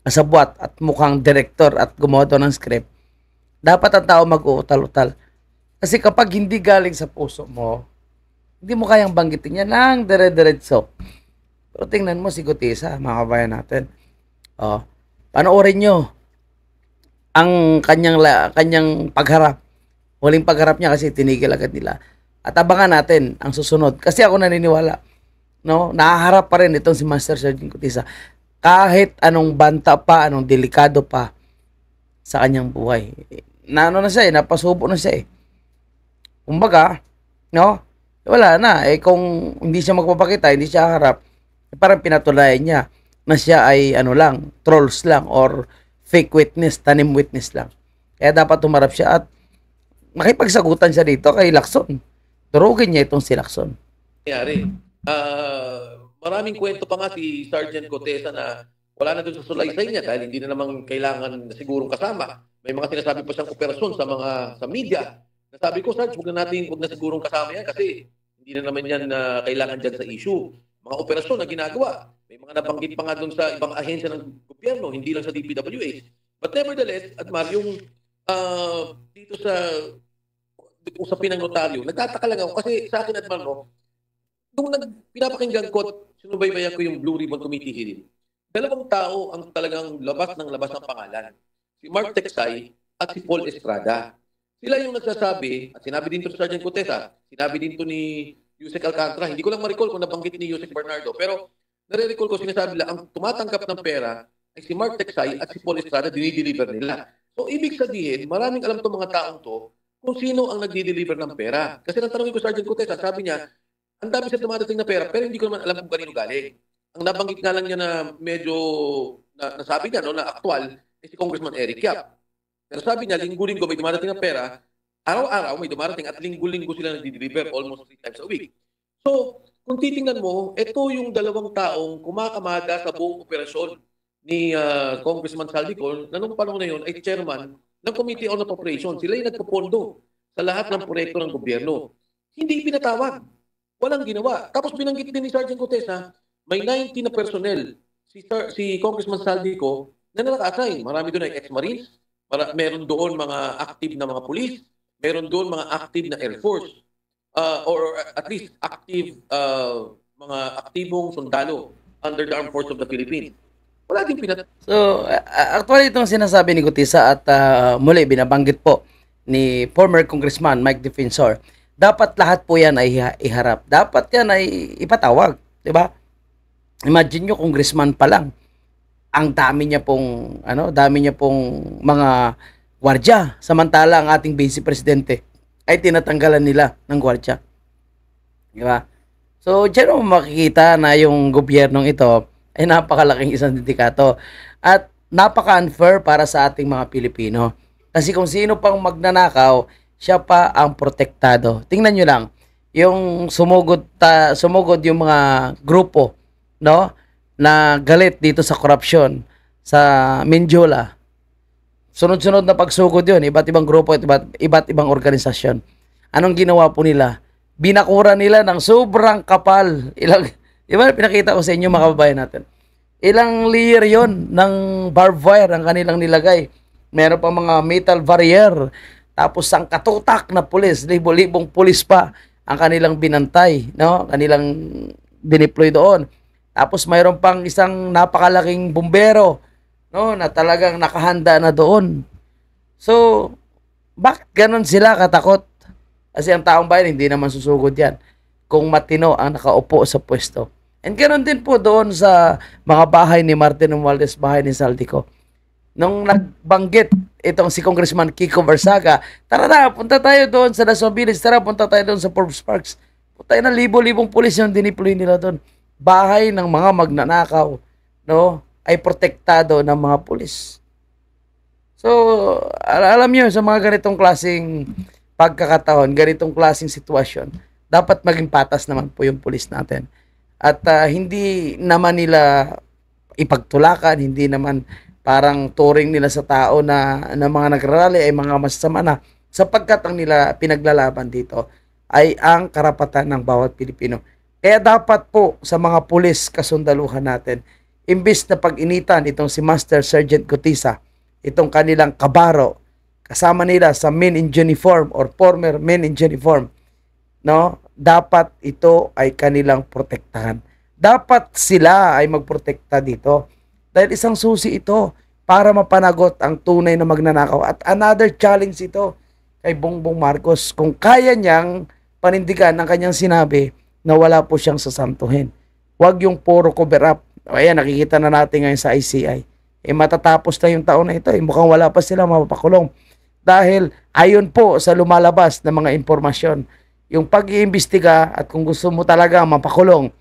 kasabwat at mukhang director at gumawa ng script, dapat ang tao mag-uutal-utal. Kasi kapag hindi galing sa puso mo, hindi mo kayang banggitin yan ng dire-diretso. Pero tingnan mo si Gutesa, mga kabayan natin. Panoorin nyo ang kanyang pagharap. Huling pagharap niya kasi tinigil agad nila. At abangan natin ang susunod. Kasi ako naniniwala, no, nahaharap pa rin itong si Master Sergeant Gutesa. Kahit anong banta pa, anong delikado pa sa kanyang buhay. Napasubo na siya eh. Kumbaga, no, wala na. Kung hindi siya magpapakita, hindi siya harap, parang pinatunayan niya na siya ay trolls lang or fake witness, tanim witness lang. Kaya dapat tumarap siya at makipagsagutan siya dito kay Lacson. Durugin niya itong si Lacson. Maraming kwento pa nga si Sergeant Gutesa na wala na doon sa sulaysay niya dahil hindi na naman kailangan sigurong kasama. May mga sinasabi pa siyang operasyon sa media. Nasabi ko, Sarge, huwag na sigurong kasama yan kasi hindi na naman yan kailangan dyan sa issue. Mga operasyon na ginagawa. May mga nabanggit pa nga doon sa ibang ahensya ng gobyerno, hindi lang sa DPWH. But nevertheless, Admar, yung dito sa usapin ng notaryo, nagtataka lang ako kasi sa akin, Admar, no, nung pinapakinggan ko, sinubaybayan ko yung Blue Ribbon Committee hearing, dalawang tao ang talagang labas ng pangalan. Si Mark Tecsay at si Paul Estrada. Sila yung nagsasabi, at sinabi din to sa Sergeant Gutesa, sinabi din to ni Yusek Alcantara, hindi ko lang ma-recall kung nabanggit ni Yusek Bernardo, pero nare-recall ko sinasabi lang, ang tumatanggap ng pera ay si Mark Tecsay at si Paul Estrada, dinideliver nila. So, ibig sabihin, maraming alam itong mga taong to kung sino ang nagdi-deliver ng pera. Kasi natanongin ko Sergeant Gutesa, sabi niya, ang dami siya dumadating na pera, pero hindi ko naman alam kung kanino galing. Ang nabanggit nga lang niya na medyo, nasabi niya, no, na aktual, ay si Congressman Eric Yap. Pero sabi niya, linggo-linggo may dumadating na pera, araw-araw may dumarating at linggo-linggo sila nagdi-deliver almost 3 times a week. So, kung titingnan mo, ito yung dalawang taong kumakamada sa buong operasyon ni Congressman Saldico na nung panahon na yun ay chairman ng Committee on Appropriations. Sila yung nagpopondo sa lahat ng proyekto ng gobyerno. Hindi pinatawag. Walang ginawa. Tapos binanggit din ni Sergeant Gutesa, may 90 na personnel si Congressman Saldico na naka-assign. Marami doon ay ex-Marines, meron doon mga active na mga police, meron doon mga active na Air Force, or at least active mga aktibong sundalo under the Armed Forces of the Philippines. Wala din So, actually itong sinasabi ni Gutesa at muli binabanggit po ni former Congressman Mike Defensor, dapat lahat po yan ay iharap. Dapat yan ay ipatawag, di ba? Imagine nyo, congressman pa lang. Ang dami niya pong mga gwardiya. Samantala ang ating vice presidente ay tinatanggalan nila ng gwardiya. Di ba? So, diyan mo makikita na yung gobyernong ito ay napakalaking isang dedikato at napaka-unfair para sa ating mga Pilipino. Kasi kung sino pang magnanakaw, siya pa ang protektado. Tingnan nyo lang, yung sumugod yung mga grupo, no, na galit dito sa korupsyon sa Mindiola. Sunod-sunod na pagsugod yun, iba't ibang grupo at iba't ibang organisasyon. Anong ginawa po nila? Binakura nila ng sobrang kapal. Diba, pinakita ko sa inyo mga kababayan natin. Ilang layer yon ng barbed wire ang kanilang nilagay. Meron pa mga metal barrier. Tapos ang katutak na pulis, libo-libong pulis pa ang kanilang binantay, no? Kanilang dineploy doon. Tapos mayroon pang isang napakalaking bumbero, no, na talagang nakahanda na doon. So, bakit ganon sila katakot? Kasi ang taong bayan hindi naman susugod yan kung matino ang nakaupo sa pwesto. And ganon din po doon sa mga bahay ni Martin Romualdez, bahay ni Saldico. nung nagbanggit itong si Congressman Kiko Barsaga, tara na, punta tayo doon sa National Village, tara, punta tayo doon sa Forbes Parks. Punta na, libo-libong pulis yung diniploy nila doon. Bahay ng mga magnanakaw, no, ay protektado ng mga pulis. So, alam nyo, sa mga ganitong klaseng pagkakataon, ganitong klaseng sitwasyon, dapat maging patas naman po yung pulis natin. At hindi naman nila ipagtulakan, hindi naman parang turing nila sa tao na mga nagrarally ay mga masasama na, sapagkat ang nila pinaglalaban dito ay ang karapatan ng bawat Pilipino. Kaya dapat po sa mga pulis kasundaluhan natin, imbis na pag-initan itong si Master Sergeant Gutesa, itong kanilang kabaro, kasama nila sa men in uniform or former men in uniform, no? Dapat ito ay kanilang protektahan. Dapat sila ay magprotekta dito. Dahil isang susi ito para mapanagot ang tunay na magnanakaw. At another challenge ito kay Bongbong Marcos kung kaya niyang panindigan ang kanyang sinabi na wala po siyang sasantuhin. Huwag yung puro cover up. Ayan, nakikita na natin ngayon sa ICI. Matatapos na yung taon na ito. Mukhang wala pa sila mapapakulong. Dahil ayon po sa lumalabas na mga impormasyon, yung pag-iimbestiga at kung gusto mo talaga mapakulong,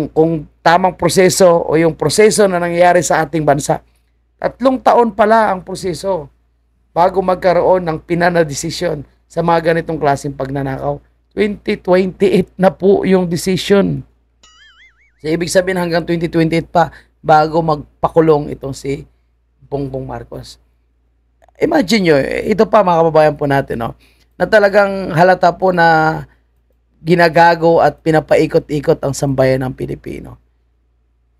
kung tamang proseso o yung proseso na nangyayari sa ating bansa, 3 taon pala ang proseso bago magkaroon ng pinanadesisyon sa mga ganitong klaseng pagnanakaw. 2028 na po yung decision. So, ibig sabihin hanggang 2028 pa bago magpakulong itong si Bongbong Marcos. Imagine nyo, ito pa mga kababayan po natin, no, na talagang halata po na ginagago at pinapaikot-ikot ang sambayan ng Pilipino.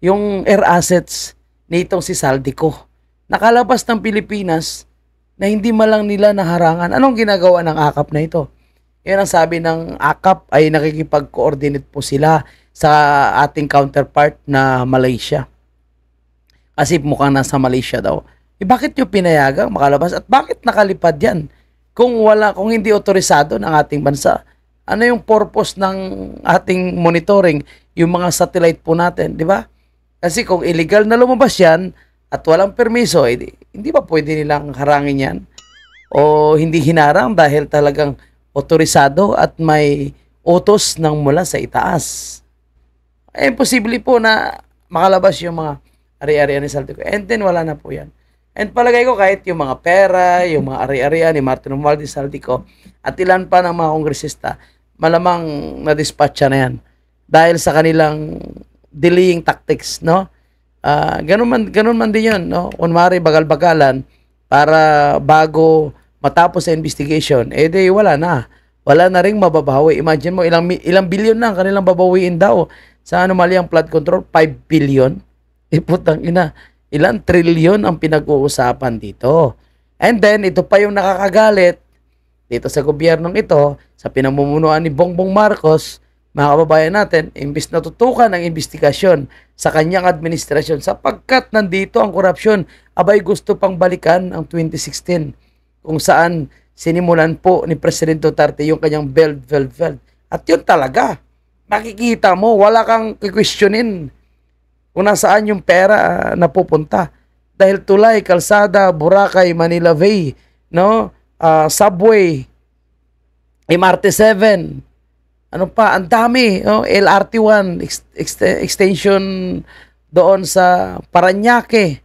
Yung air assets nitong si Saldico, nakalabas ng Pilipinas na hindi malang nila naharangan. Anong ginagawa ng AKAP na ito? Yan ang sabi ng AKAP ay nakikipag-coordinate po sila sa ating counterpart na Malaysia. Kasi mukhang nasa Malaysia daw. Bakit nyo pinayagang makalabas at bakit nakalipad yan? Kung hindi otorisado ng ating bansa, ano yung purpose ng ating monitoring, yung mga satellite po natin, di ba? Kasi kung illegal na lumabas yan at walang permiso, hindi ba pwede nilang harangin yan? O hindi hinarang dahil talagang otorisado at may utos ng mula sa itaas? Imposible po na makalabas yung mga ari-arian ni Saldico. And then wala na po yan. And palagay ko kahit yung mga pera, yung mga ari-arian ni Martin Romualdez Saldico at ilan pa ng mga kongresista, malamang na-dispatcha na yan dahil sa kanilang delaying tactics, no? Ganun man din yun, no? Kunwari bagal-bagalan para bago matapos sa investigation, wala na. Wala na ring mababawi. Imagine mo, ilang bilyon na ang kanilang babawiin daw sa anomalyang flood control, 5 billion. Putang ina. Ilang trilyon ang pinag-uusapan dito. And then, ito pa yung nakakagalit dito sa gobyernong ito, sa pinamumunuan ni Bongbong Marcos, mga kababayan natin, imbis na tutukan ang investigasyon sa kanyang administrasyon sapagkat nandito ang korupsyon, abay gusto pang balikan ang 2016 kung saan sinimulan po ni Presidente Duterte yung kanyang belt. At yun talaga, makikita mo, wala kang kikwestiyonin kung nasaan yung pera napupunta. Dahil tulay, kalsada, Boracay, Manila Bay, no? Subway, MRT7, ano pa, ang dami, no? LRT1, extension doon sa Parañaque.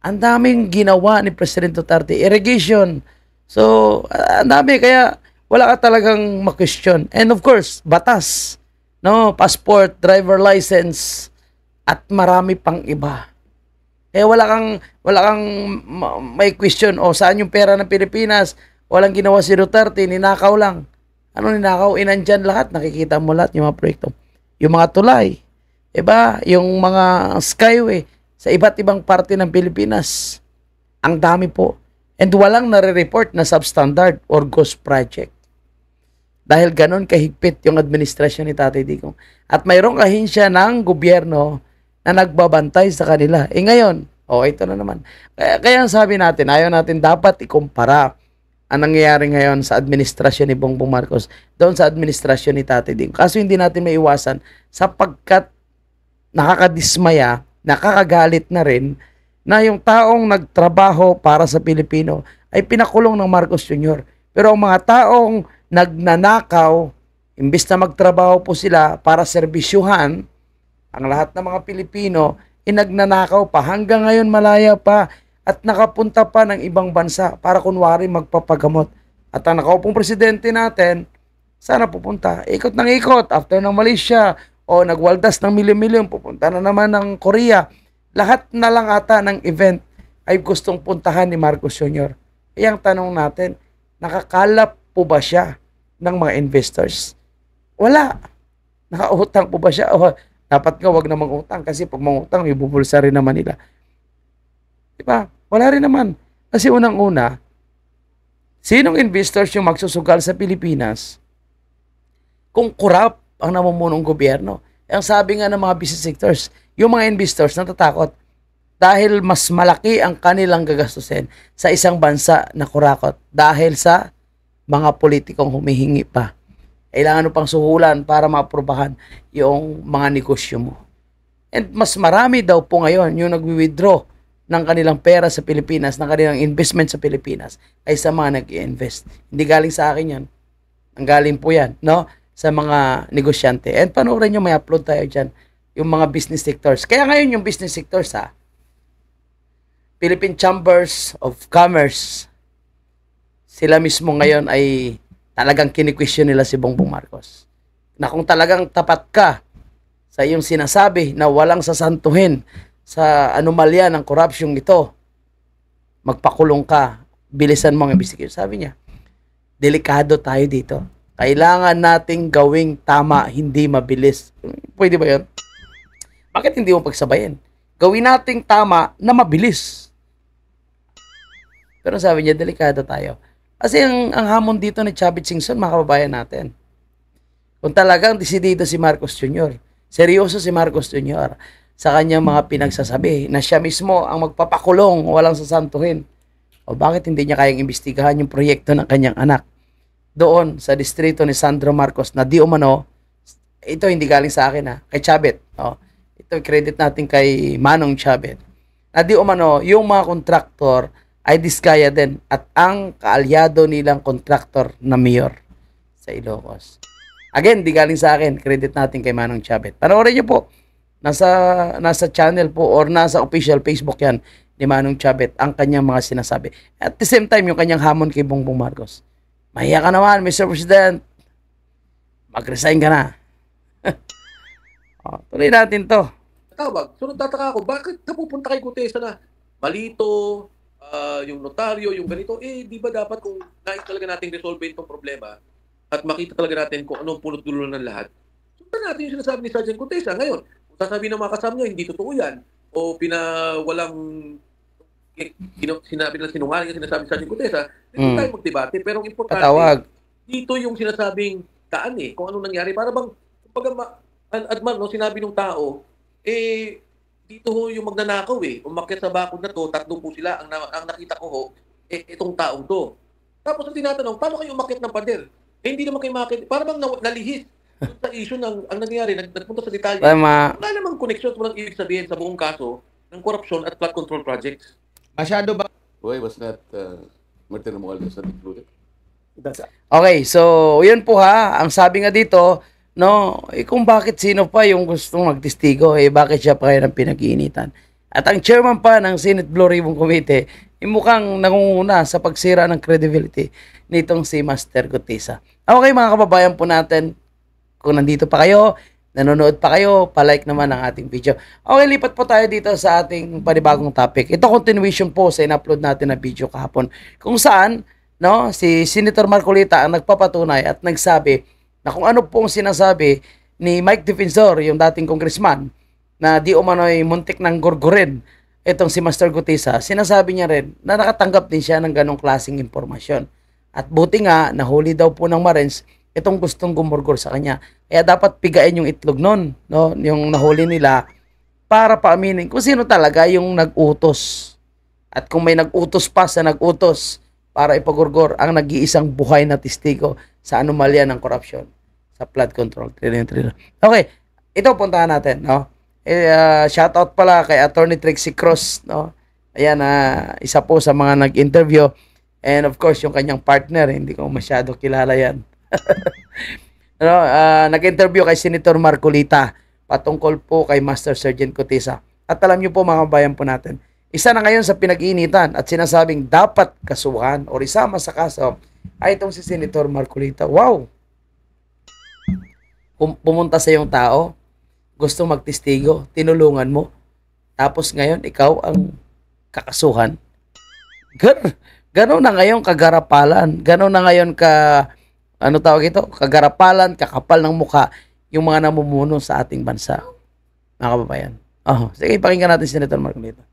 Ang daming ginawa ni Presidente Duterte. Irrigation. So, ang dami, kaya wala ka talagang ma-question. And of course, batas, no? Passport, driver license, at marami pang iba. Kaya wala kang may question o saan yung pera ng Pilipinas. Walang ginawa si Duterte, ninakaw lang. Ano ninakaw? Inandyan lahat, nakikita mo lahat yung mga proyekto. Yung mga tulay, iba, yung mga skyway sa iba't ibang parte ng Pilipinas. Ang dami po. And walang nare-report na substandard or ghost project. Dahil ganon kahigpit yung administrasyon ni Tatay Digong. At mayroong ahinsya ng gobyerno na nagbabantay sa kanila. Ngayon, ito na naman. Kaya sabi natin, ayaw natin dapat ikumpara ang nangyayari ngayon sa administrasyon ni Bongbong Marcos doon sa administrasyon ni Tatay Digong. Kaso hindi natin maiwasan sapagkat nakakadismaya, nakakagalit na rin na yung taong nagtrabaho para sa Pilipino ay pinakulong ng Marcos Jr. Pero ang mga taong nagnanakaw, imbis na magtrabaho po sila para serbisyuhan ang lahat ng mga Pilipino, nagnanakaw pa. Hanggang ngayon malaya pa at nakapunta pa ng ibang bansa para kunwari magpapagamot. At ang nakaupong presidente natin, sana pupunta. Ikot ng ikot. After ng Malaysia, o nagwaldas ng milyon-milyon, pupunta na naman ng Korea. Lahat na lang ata ng event ay gustong puntahan ni Marcos Jr. Kaya ang tanong natin, nakakalap po ba siya ng mga investors? Wala. Nakautang po ba siya? O dapat nga wag na mangutang kasi pag mangutang, ibubulsa rin naman nila. Diba? Wala rin naman. Kasi unang-una, sinong investors yung magsusugal sa Pilipinas kung corrupt ang namumunong gobyerno? Ang sabi nga ng mga business sectors, yung mga investors natatakot dahil mas malaki ang kanilang gagastusin sa isang bansa na kurakot dahil sa mga politikong humihingi pa. Kailangan mo pang suhulan para maaprubahan yung mga negosyo mo. And mas marami daw po ngayon yung nagwi-withdraw ng kanilang pera sa Pilipinas, ng kanilang investment sa Pilipinas, kaysa mga nag-i-invest. Hindi galing sa akin yan. Ang galing po yan, no? Sa mga negosyante. And panoorin nyo, may upload tayo dyan, yung mga business sectors. Kaya ngayon yung business sectors, Philippine Chambers of Commerce, sila mismo ngayon ay talagang kini-question nila si Bongbong Marcos. Na kung talagang tapat ka sa iyong sinasabi na walang sasantuhin sa anomalya ng korupsyon ito, magpakulong ka, bilisan mo ang investigation. Sabi niya, delikado tayo dito. Kailangan nating gawing tama, hindi mabilis. Pwede ba yun? Bakit hindi mo pagsabayin? Gawin nating tama na mabilis. Pero sabi niya, delikado tayo. Kasi ang hamon dito ni Chavit Singson, mga kababayan natin. Kung talagang desidido si Marcos Jr., seryoso si Marcos Jr., sa kanyang mga pinagsasabi na siya mismo ang magpapakulong, walang sasantuhin. O bakit hindi niya kayang imbestigahan yung proyekto ng kanyang anak doon sa distrito ni Sandro Marcos na di umano, ito hindi galing sa akin kay Chavit. Ito credit natin kay Manong Chavit. Na di umano, yung mga kontraktor ay diskaya din at ang kaalyado nilang kontraktor na mayor sa Ilocos. Again, di galing sa akin, credit natin kay Manong Chavit. Panoorin niyo po, nasa channel po or nasa official Facebook yan ni Manong Chavit ang kanyang mga sinasabi. At the same time, yung kanyang hamon kay Bongbong Marcos. Mahiya ka naman, Mr. President. Mag-resign ka na. Tuloy natin to. Tawag. So nagtataka ako, bakit napupunta kay Gutesa na malito, yung notaryo, yung ganito, di ba dapat kung nais talaga natin resolve itong problema at makita talaga natin kung anong pulot dulo ng lahat, sundan natin yung sinasabi ni Sergeant Gutesa. Ngayon, kung sasabihin ng mga kasama niya, hindi totoo yan, o walang sinabi ng sinungaling yung sinasabi ni Sergeant Gutesa, hindi tayo magdebate. Pero ang importante, dito yung sinasabing daan kung anong nangyari. Para bang, Adman, sinabi ng tao, dito yung magnanakaw umakyat sa bakod na to, tatlo po sila, ang nakita ko itong taong to. Tapos ang tinatanong, paano kayo umakyat ng pader? Hindi naman kayo makakit. Para bang nalihis sa issue ng ang nangyari, nagpunta sa detalye. Wala namang connection, walang ibig sabihin sa buong kaso ng korupsyon at flood control projects. Masyado ba? Why was not Martin Romualdez not included? Okay, so yun po ang sabi nga dito, kung bakit sino pa yung gustong magtestigo, bakit siya pa kayo ng pinag-iinitan. At ang chairman pa ng Senate Blue Ribbon Committee, mukhang nangunguna sa pagsira ng credibility nitong si Master Gutesa. Okay mga kababayan po natin, kung nandito pa kayo, nanonood pa kayo, palike naman ang ating video. Okay, lipat po tayo dito sa ating panibagong topic. Ito continuation po sa in-upload natin na video kahapon, kung saan si Senator Marcolita ang nagpapatunay at nagsabi na kung ano pong sinasabi ni Mike Defensor, yung dating congressman, na di umano'y muntik ng gurgurin itong si Master Gutesa, sinasabi niya rin na nakatanggap din siya ng ganong klaseng impormasyon. At buti nga, nahuli daw po ng Marines itong gustong gumurgur sa kanya. Kaya dapat pigain yung itlog nun, yung nahuli nila, para paaminin kung sino talaga yung nag-utos. At kung may nag-utos pa sa nag-utos para ipagurgur ang nag-iisang buhay na testigo sa anomalya ng korupsyon sa flood control. Okay, ito puntahan natin. Shoutout pala kay Attorney Trixie Cross, Ayan, isa po sa mga nag-interview. And of course, yung kanyang partner, hindi ko masyado kilala yan. Nag-interview kay Senator Marcolita patungkol po kay Master Sergeant Cotesa. At alam niyo po mga bayan po natin, isa na ngayon sa pinag-iinitan at sinasabing dapat kasuhan o isama sa kaso ay itong si Senator Marcolita. Wow! Pumunta sa iyong tao, gusto magtestigo, tinulungan mo, tapos ngayon ikaw ang kakasuhan. Gano'n na ngayon kagarapalan. Gano'n na ngayon ano tawag ito? Kagarapalan, kakapal ng mukha yung mga namumuno sa ating bansa. Mga kababayan. Sige, pakinggan natin si Senator Marcolita.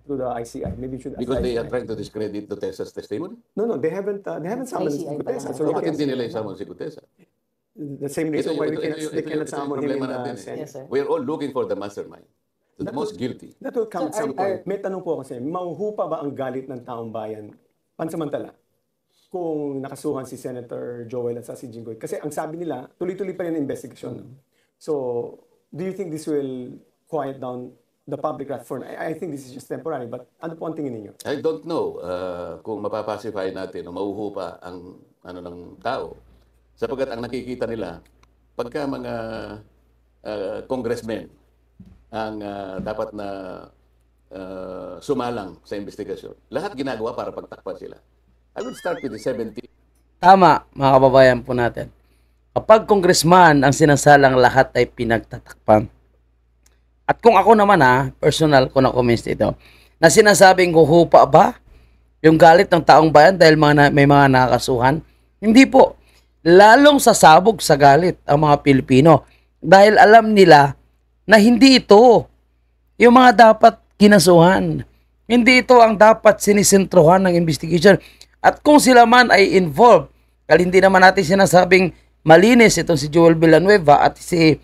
Through the ICI. Maybe you should ask Because they are ICI. trying to discredit Dutesa's testimony. No, they haven't summoned ICI Gutesa. pa So Bakit you hindi can, nila isama si Gutesa? the same reason why they cannot summon him in the Senate. Yes, sir. We are all looking for the mastermind, the most guilty. That will come at Sir, some point. May tanong po ako sa inyo, mauhupa ba ang galit ng taong bayan pansamantala kung nakasuhan si Senator Joel at si Jinggoy? Kasi ang sabi nila, tuloy-tuloy pa rin ang investigation. So, do you think this will quiet down the public wrath for I think this is just temporary, but ano po ang tingin ninyo? I don't know kung mapapacify natin o mauhupa ang ng tao. Sapagkat ang nakikita nila, pagka mga congressmen ang dapat na sumalang sa investigasyon, lahat ginagawa para pagtakpan sila. I will start with the 70. Tama, mga kababayan po natin. Kapag congressman ang sinasalang lahat ay pinagtatakpan. At kung ako naman personal ko na comments dito, na sinasabing huhupa ba yung galit ng taong bayan dahil may mga nakakasuhan? Hindi po. Lalong sasabog sa galit ang mga Pilipino dahil alam nila na hindi ito yung mga dapat kinasuhan. Hindi ito ang dapat sinisentruhan ng investigation. At kung sila man ay involved, dahil hindi naman natin sinasabing malinis itong si Joel Villanueva at si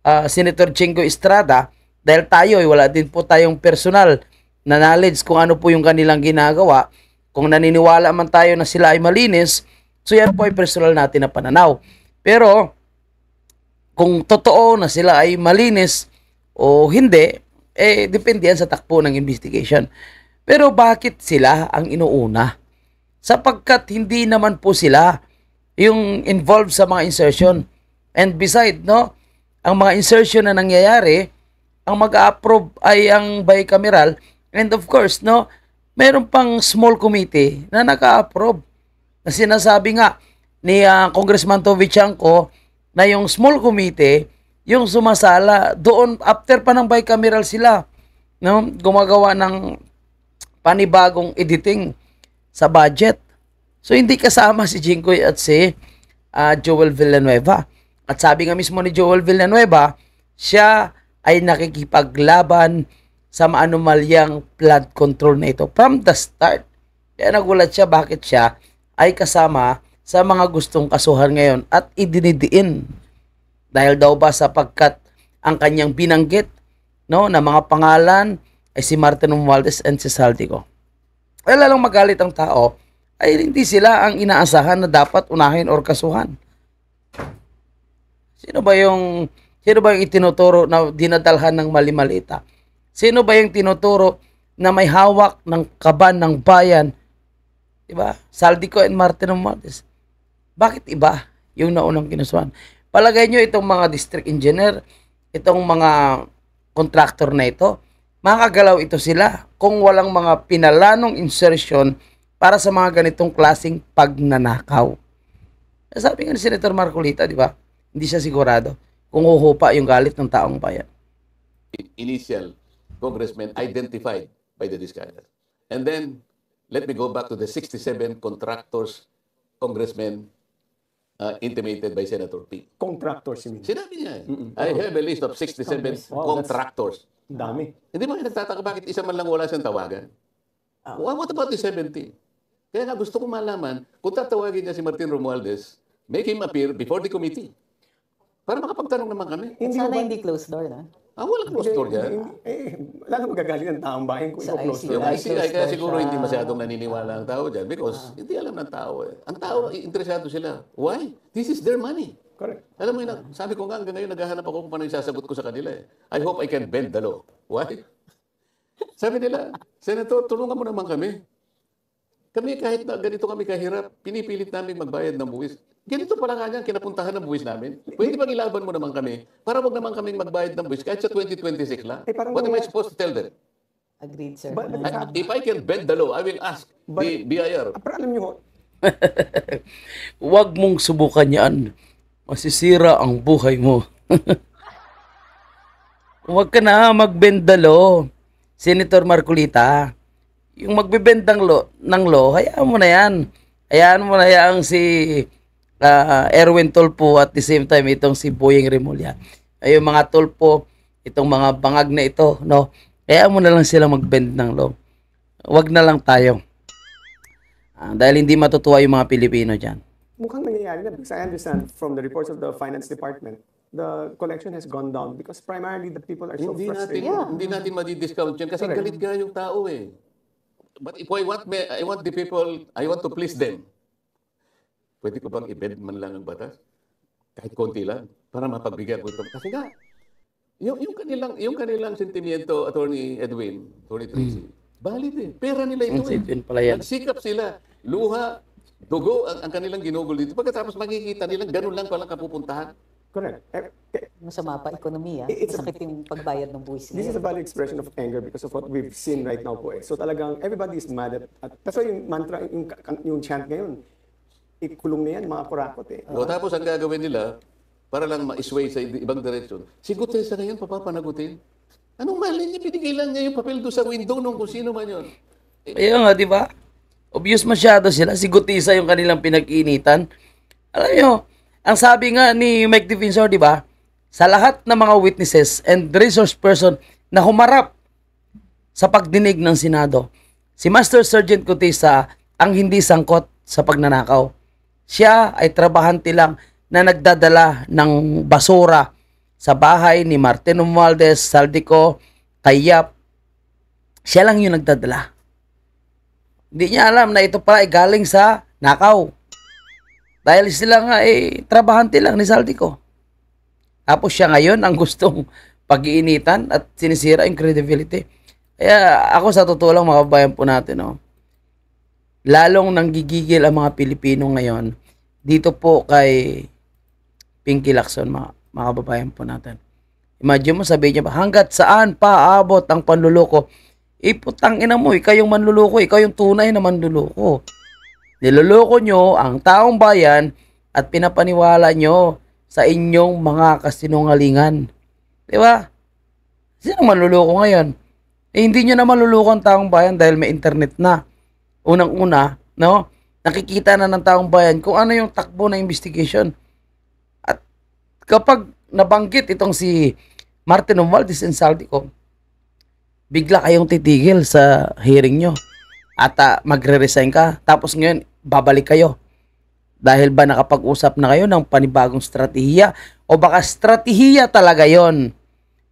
Senator Chingo Estrada, dahil tayo ay wala din po tayong personal na knowledge kung ano po yung kanilang ginagawa. Kung naniniwala man tayo na sila ay malinis, so yan po ay personal natin na pananaw. Pero kung totoo na sila ay malinis o hindi, depende yan sa takbo ng investigation. Pero bakit sila ang inuuna? Sapagkat hindi naman po sila yung involved sa mga insertion. And beside, ang mga insertion na nangyayari, ang mag-approve ay ang bicameral. And of course, meron pang small committee na naka-approve. Na sinasabi nga ni Congressman Tovichanco na yung small committee, yung sumasala, doon after pa ng bicameral sila, gumagawa ng panibagong editing sa budget. So hindi kasama si Jinggoy at si Joel Villanueva. At sabi nga mismo ni Joel Villanueva, siya ay nakikipaglaban sa maanumalyang flood control na ito from the start. Kaya nagulat siya bakit siya ay kasama sa mga gustong kasuhan ngayon at idinidiin. Dahil daw ba sapagkat ang kanyang binanggit na mga pangalan ay si Martin Romualdez and si Saldico. Ay lalong magalit ang tao ay hindi sila ang inaasahan na dapat unahin or kasuhan. Sino ba yung itinuturo na dinadalhan ng mali-malita? Sino ba yung tinuturo na may hawak ng kaban ng bayan? Diba? Saldico and Martin Romualdez. Bakit iba yung naunang kinasuhan? Palagay nyo itong mga district engineer, itong mga contractor na ito, makagalaw ito sila kung walang mga pinalanong insertion para sa mga ganitong klaseng pagnanakaw. Sabi nga ni Senator Marcolita, di ba? Hindi siya sigurado kung huhupa yung galit ng taong bayan. Initial congressmen identified by the discarder. And then, let me go back to the 67 contractors, congressmen intimated by Senator P. Contractors, you mean? Sinabi niya I have a list of 67 Wow, contractors. Ang dami. Hindi ba nagtataka bakit isa man lang wala siyang tawagan? What about the 70? Kaya nga gusto ko malaman, kung tatawagin niya si Martin Romualdez, make him appear before the committee. Para makapagtanong naman kami. Sana hindi closed door, na? Walang closed door yan. Wala na magagaling ng taong bayan kung Sa i-close ICI. door. Yung ICI, kaya siguro siya. hindi masyadong naniniwala ang tao dyan because hindi alam ng tao eh. Ang tao, interesado sila. Why? This is their money. Correct. Alam mo yun, sabi ko nga hanggang ngayon naghahanap ako kung paano isasagot ko sa kanila eh. I hope I can bend the law. Why? Sabi nila, Senator, tulungan mo naman kami. Kami kahit na ganito kami kahirap, pinipilit namin magbayad ng buwis. Ganito pala kanya kinapuntahan ng buwis namin. Pwede bang ilaban mo naman kami para wag naman kaming magbayad ng buwis kahit sa 2026 lang? Eh, parang What am I nangyayari- supposed to tell them? Agreed, sir. But- If I can bend the law, I will ask the BIR. Pero alam niyo ho, Huwag mong subukan yan. Masisira ang buhay mo. Huwag ka na magbendalo, Senator Marcolita. Yung magbebend ng law, hayaan mo na yan. Hayaan mo na yan si Erwin Tulfo at the same time itong si Boyeng Remulla. Ay yung mga Tulfo, itong mga bangag na ito, no? Hayaan mo na lang sila magbend ng law. Huwag na lang tayo. Dahil hindi matutuwa yung mga Pilipino dyan. mukhang nangyayari na because I understand from the reports of the finance department, the collection has gone down because primarily the people are so Hindi natin, frustrated. hindi natin madi-discount yan kasi Correct. galit nga yung tao eh. But if I want the people, I want to please them. Pwede ko bang i-bend man lang ang batas? Kahit konti lang, para mapagbigyan ko ito. Kasi nga, yung kanilang sentimiento, Attorney Edwin, Attorney Tracy, valid eh. Pera nila ito eh. Edwin pala yan. Nagsikap sila. Luha, dugo ang kanilang ginugol dito. Pagkatapos makikita nila, ganun lang palang kapupuntahan. Correct. Masama pa ekonomiya. It's a- Masakit yung pagbayad ng buwis This is a nila. valid expression of anger because of what we've seen right now po eh. So talagang everybody is mad at that's why yung mantra, yung chant ngayon, ikulong na yan, mga kurakot eh. O tapos ang gagawin nila, para lang ma-sway sa ibang direksyon, si Gutesa ngayon papapanagutin. Anong mali niya? Binigay lang niya yung papel doon sa window nung kung sino man yun. Ayun nga, di ba? Obvious masyado sila. Si Gutisa yung kanilang pinag-initan. Alam nyo, ang sabi nga ni Mike Defensor, di ba? Sa lahat ng mga witnesses and resource person na humarap sa pagdinig ng Senado, si Master Sergeant Gutisa ang hindi sangkot sa pagnanakaw. Siya ay trabahante lang na nagdadala ng basura sa bahay ni Martin Romualdez, Saldico, Tayap. Siya lang yung nagdadala. Hindi niya alam na ito pala ay galing sa nakaw. Dahil sila nga ay trabahante lang ni Saldico. Tapos siya ngayon ang gustong pag-iinitan at sinisira yung credibility. Kaya ako sa totoo lang, mga kababayan po natin, no? Lalong nanggigigil ang mga Pilipino ngayon dito po kay Pinky Lacson, mga kababayan po natin. Imagine mo, sabihin niya ba, hanggat saan pa abot ang panluloko? Putang ina mo, ikaw yung manluloko, ikaw yung tunay na manluloko. Niloloko nyo ang taong bayan at pinapaniwala nyo sa inyong mga kasinungalingan. Di ba? Sino manluloko ngayon? Hindi nyo na manluloko ang taong bayan dahil may internet na. Unang-una, no? Nakikita na ng taong bayan kung ano yung takbo ng investigation. At kapag nabanggit itong si Martin Romualdez and Saldico, bigla kayong titigil sa hearing nyo. At magre-resign ka. Tapos ngayon, babalik kayo. Dahil ba nakapag-usap na kayo ng panibagong strategiya? O baka strategiya talaga yon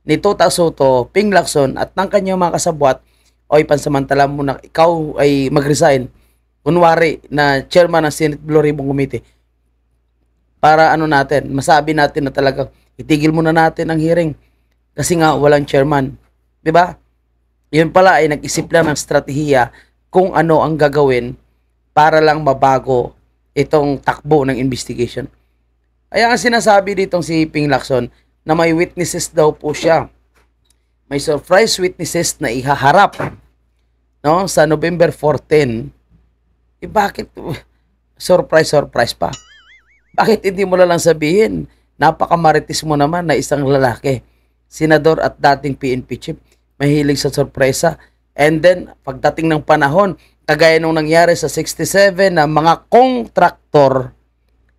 ni Tota Soto, Ping Lacson at ng kanyang mga kasabwat, o ipansamantala mo na ikaw ay mag-resign. Kunwari na chairman ng Senate Blue Ribbon Committee. Para ano natin, masabi natin na talagang itigil muna natin ang hearing. Kasi nga walang chairman. 'Di ba? Yun pala ay nag-isip lang ng strategiya kung ano ang gagawin para lang mabago itong takbo ng investigation. Kaya ang sinasabi ditong si Ping Lacson na may witnesses daw po siya. May surprise witnesses na ihaharap, no, sa November 14. Bakit surprise pa? Bakit hindi mo na lang sabihin, napakamaritis mo naman na isang lalaki, senador at dating PNP chief, mahilig sa sorpresa. And then, pagdating ng panahon, kagaya nung nangyari sa 67 na mga kontraktor,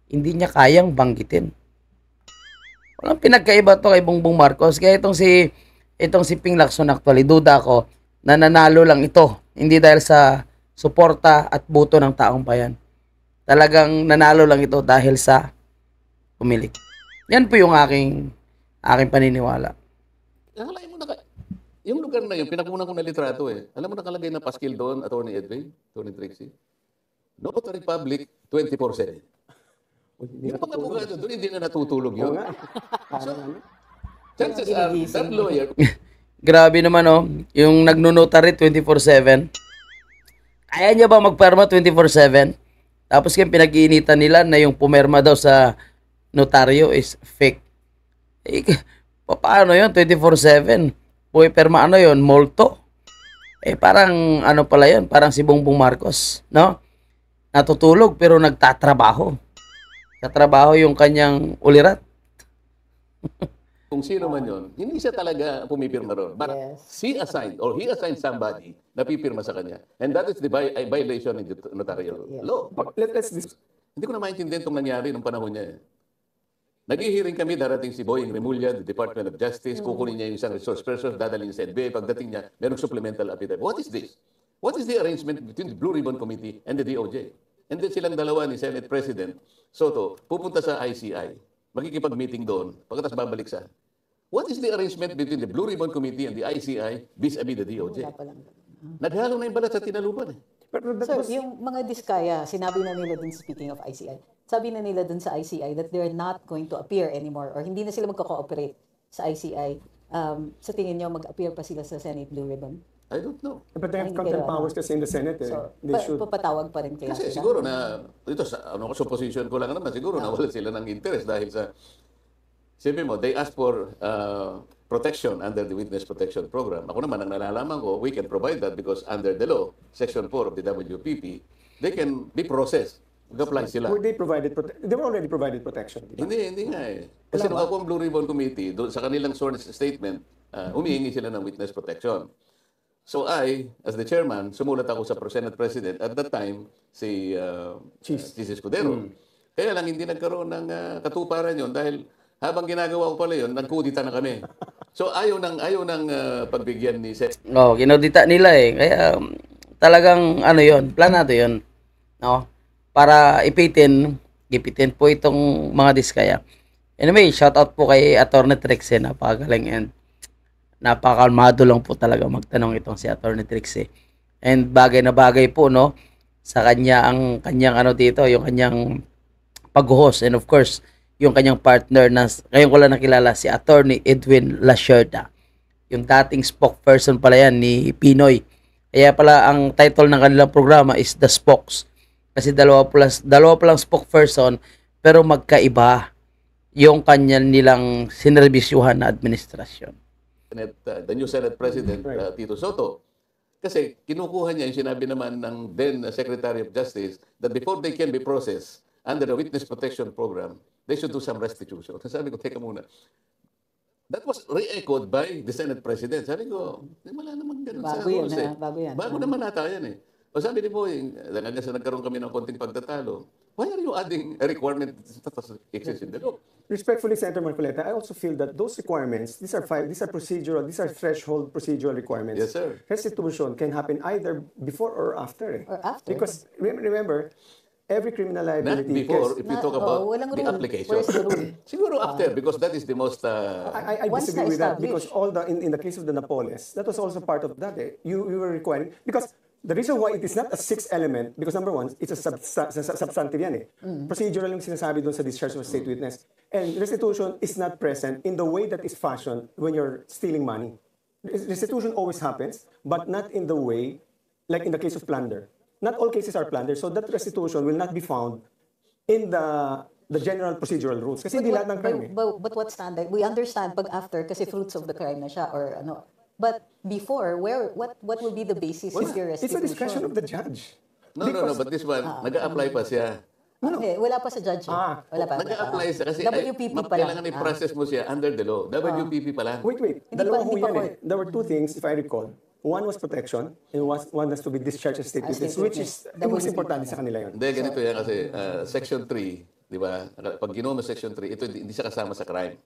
hindi niya kayang banggitin. Walang pinagkaiba to kay Bongbong Marcos. Kaya itong si Ping Lacson actually, duda ko na nanalo lang ito. Hindi dahil sa suporta at boto ng taong bayan. Talagang nanalo lang ito dahil sa pumilik. Yan po yung aking paniniwala. Alam mo yung lugar na yun, pinakunan ko na litrato eh. Alam mo nakalagay na paskil doon, Attorney Edwin, Attorney Trixie? Notary Public 24/7. Yung mga abogado doon, hindi na natutulog yun. Oo nga. Parang ano. Chances are, that lawyer, Grabe naman, oh. Yung nagno-notary 24/7. Kaya niya ba magperma 24/7? Tapos kaya pinag-iinitan nila na yung pumerma daw sa notaryo is fake. Eh, paano yun? 24/7. Perma ano yun? Molto. Eh, parang ano pala yun? Parang si Bongbong Marcos, no? Natutulog pero nagtatrabaho. Tatrabaho yung kanyang ulirat. Kung sino man yun, hindi siya talaga pumipirma ron. But Yes. he assigned somebody na pipirma sa kanya. And that is the violation of the notarial law. Let's Hindi ko na maintindihan itong nangyari nung panahon niya. Nag-hearing kami, darating si Boying Remulla, the Department of Justice, kukunin niya yung isang resource person, dadalhin sa NBI, pagdating niya, merong supplemental affidavit. What is this? What is the arrangement between the Blue Ribbon Committee and the DOJ? And then silang dalawa ni Senate President Soto, pupunta sa ICI, makikipag-meeting doon, pagkatapos babalik sa. What is the arrangement between the Blue Ribbon Committee and the ICI vis-a-vis the DOJ? Wala pa lang. Naghalo na yung balat sa tinalupan. Sir, yung mga diskaya, sinabi na nila dun, speaking of ICI, sabi na nila dun sa ICI that they're not going to appear anymore or hindi na sila magko-cooperate sa ICI. Sa tingin nyo, mag-appear pa sila sa Senate Blue Ribbon? I don't know. But they have content powers kasi in the Senate. So, They should. papatawag pa rin kaya Kasi sila? siguro na, ito sa supposition ko lang naman, siguro nawala sila ng interest dahil sa, sabi mo, they asked for protection under the Witness Protection Program. Ako naman, ang nalalaman ko, we can provide that because under the law, Section 4 of the WPP, they can be processed. Mag-apply sila. Were they provided they were already provided protection. Diba? Hindi nga eh. Kasi nung ako ang Blue Ribbon Committee, doon sa kanilang sworn statement, humihingi sila ng witness protection. So as the chairman, sumulat ako sa Senate President, at that time, si Chis Escudero. Kaya lang hindi nagkaroon ng katuparan yon dahil habang ginagawa ko pala yun, nagkudita na kami. So ayaw ng pagbigyan ni Sen. Oh, kinodita nila eh. Kaya talagang ano yon, planado yon, no? Para ipitin po itong mga diskaya. Anyway, shout out po kay Attorney Trixie, napakagaling and napakalmado lang po talaga magtanong itong si Attorney Trixie. And bagay na bagay po, no, sa kanya ang kanyang ano dito, yung kanyang pag-host and of course, yung kanyang partner na ngayon ko lang nakilala si Attorney Edwin Lasherda. Yung dating spokesperson pala yan ni Pinoy. Kaya pala ang title ng kanilang programa is The Spokes. Kasi dalawa pa lang spokesperson pero magkaiba yung kanyang nilang sinerbisyuhan na administrasyon. The new Senate President, Tito Soto. Kasi kinukuha niya yung sinabi naman ng then Secretary of Justice that before they can be processed under the Witness Protection Program, they should do some restitution. Sabi ko, teka muna. That was re-echoed by the Senate President. Sabi ko, wala naman ganun sa rules eh. Bago yan. Bago naman nata yan eh. O sabi ni Boying, hanggang sa nagkaroon kami ng konting pagtatalo, why are you adding a requirement that exists in the law? Respectfully, Senator Marcoleta, I also feel that those requirements, these are procedural, these are threshold procedural requirements. Yes, sir. Restitution can happen either before or after. Or after. Because remember, every criminal Not liability before, case, if you talk about walang the rule. application. Where's the rule? Siguro after, because that is the most... I Once disagree with that na-establish. because all the in the case of the Napoles, that was also part of that. You were requiring because the reason why it is not a sixth element because number one, it's a substantive yan eh. Procedural yung sinasabi doon sa discharge of state witness. And restitution is not present in the way that is fashioned when you're stealing money. Restitution always happens, but not in the way like in the case of plunder. Not all cases are plunder, so that restitution will not be found in the general procedural rules. Kasi hindi lahat ng crime eh. But what standard? We understand pag after kasi fruits of the crime na siya or ano. But before, what will be the basis of your It's a restitution? discretion of the judge. No, but this one, nag-a-apply pa siya. Okay, wala pa sa judge. Wala pa. Nag-a-apply siya kasi WPP pa lang. kailangan i-process mo siya under the law. WPP pa lang. Wait. Hindi Dalawa pa- ho hindi pa yan eh. court. There were two things, if I recall. One was protection, and one has to be discharged as state As witness, state which witness. is yung mas importante sa kanila yun. Hindi, ganito yan kasi Section 3, di ba? Pag ginawa mo Section 3, ito hindi siya kasama sa crime.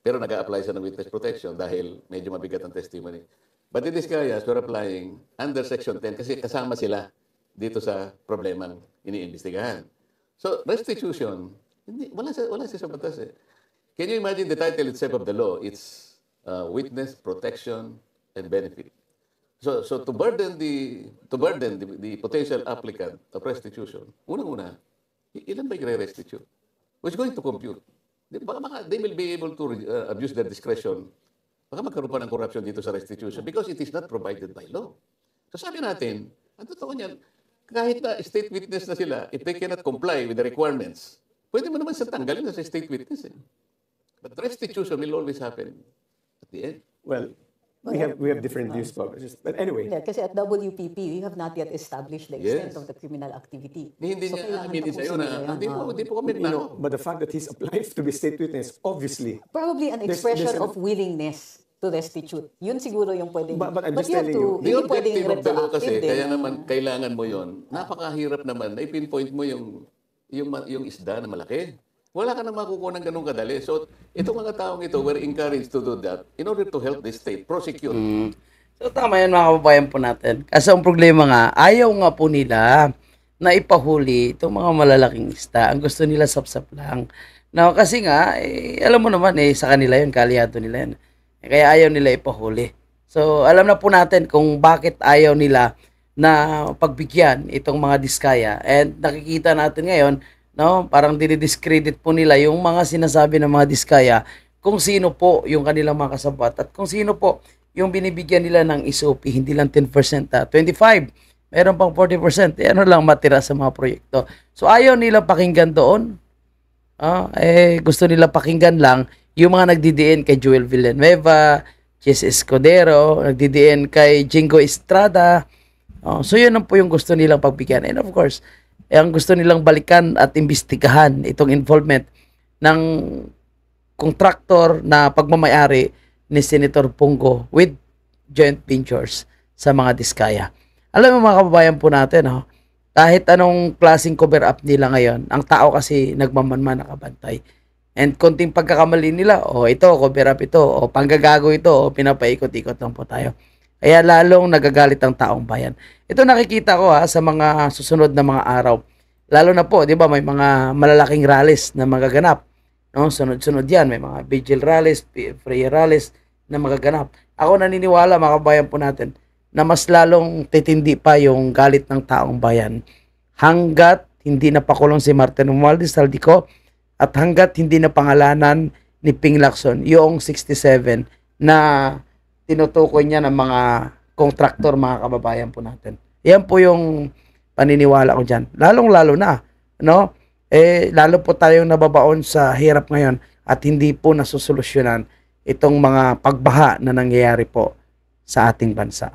Pero nag-a-apply siya ng witness protection dahil medyo mabigat ang testimony. But in this case, we're applying under Section 10 kasi kasama sila dito sa problemang iniimbestigahan. So, restitution, wala siya sa batas eh. Can you imagine the title itself of the law? It's witness protection and benefit. So to burden the potential applicant of restitution, unang-una, ilan ba i-restitute? Who's going to compute? Baka they will be able to abuse their discretion baka magkaroon pa ng corruption dito sa restitution because it is not provided by law. So sabi natin, ang totoo niyan, kahit na state witness na sila, if they cannot comply with the requirements, pwede mo naman sa tanggalin na sa state witness. But restitution will always happen at the end. Well, we have different views, but anyway. Yeah, kasi at WPP, we have not yet established the extent Yes. of the criminal activity. Hindi So, niya kailangan aminin sa'yo tapusin na nila yan. hindi po kami You know, nagnakaw. but the fact that he's applied to be state witness, obviously. Probably an There's expression an- of willingness to restitute. Yun siguro yung pwedeng... But I'm just you have telling you, to, The hindi pwedeng objective of the law kasi, retroactive kaya din. naman kailangan mo yon. Napakahirap naman na i-pinpoint mo yung isda na malaki. Wala ka nang makukuha ng ganun kadali. So, itong mga taong ito were encouraged to do that in order to help the state prosecute. So tama yan mga kababayan po natin. Kasi ang problema nga, ayaw nga po nila na ipahuli itong mga malalaking isda. Ang gusto nila sapsap lang. No, kasi nga, alam mo naman sa kanila yun, kaliado nila yun. Kaya ayaw nila ipahuli. So alam na po natin kung bakit ayaw nila na pagbigyan itong mga diskaya. And nakikita natin ngayon, no, parang dinidiscredit po nila yung mga sinasabi ng mga diskaya kung sino po yung kanilang mga kasabat at kung sino po yung binibigyan nila ng SOP, hindi lang 10%, 25%, meron pang 40%, ano lang matira sa mga proyekto. So ayaw nila pakinggan doon, gusto nila pakinggan lang yung mga nagdidiin kay Joel Villanueva, Jess Escudero, nagdidiin kay Jingo Estrada. So yun ang po yung gusto nilang pagbigyan. And of course, ang gusto nilang balikan at imbestigahan itong involvement ng kontraktor na pagmamayari ni Senator Pongo with joint ventures sa mga diskaya. Alam mo mga kababayan po natin, kahit anong klaseng cover up nila ngayon, ang tao kasi nagmamanman nakabantay. And konting pagkakamali nila, ito, cover up ito, panggagago ito, pinapaikot-ikot lang po tayo. Kaya lalong nagagalit ang taong bayan. Ito nakikita ko sa mga susunod na mga araw. Lalo na po, di ba, may mga malalaking rallies na magaganap. No? Sunod-sunod yan. May mga vigil rallies, prayer rallies na magaganap. Ako naniniwala, mga kabayan po natin, na mas lalong titindi pa yung galit ng taong bayan hanggat hindi napakulong si Martin Romualdez Saldico at hanggat hindi na pangalanan ni Ping Lacson yung 67 na tinutukoy niya ng mga kontraktor, mga kababayan po natin. Yan po yung paniniwala ko dyan. Lalong-lalo na, no? Lalo po tayong nababaon sa hirap ngayon at hindi po nasusolusyonan itong mga pagbaha na nangyayari po sa ating bansa.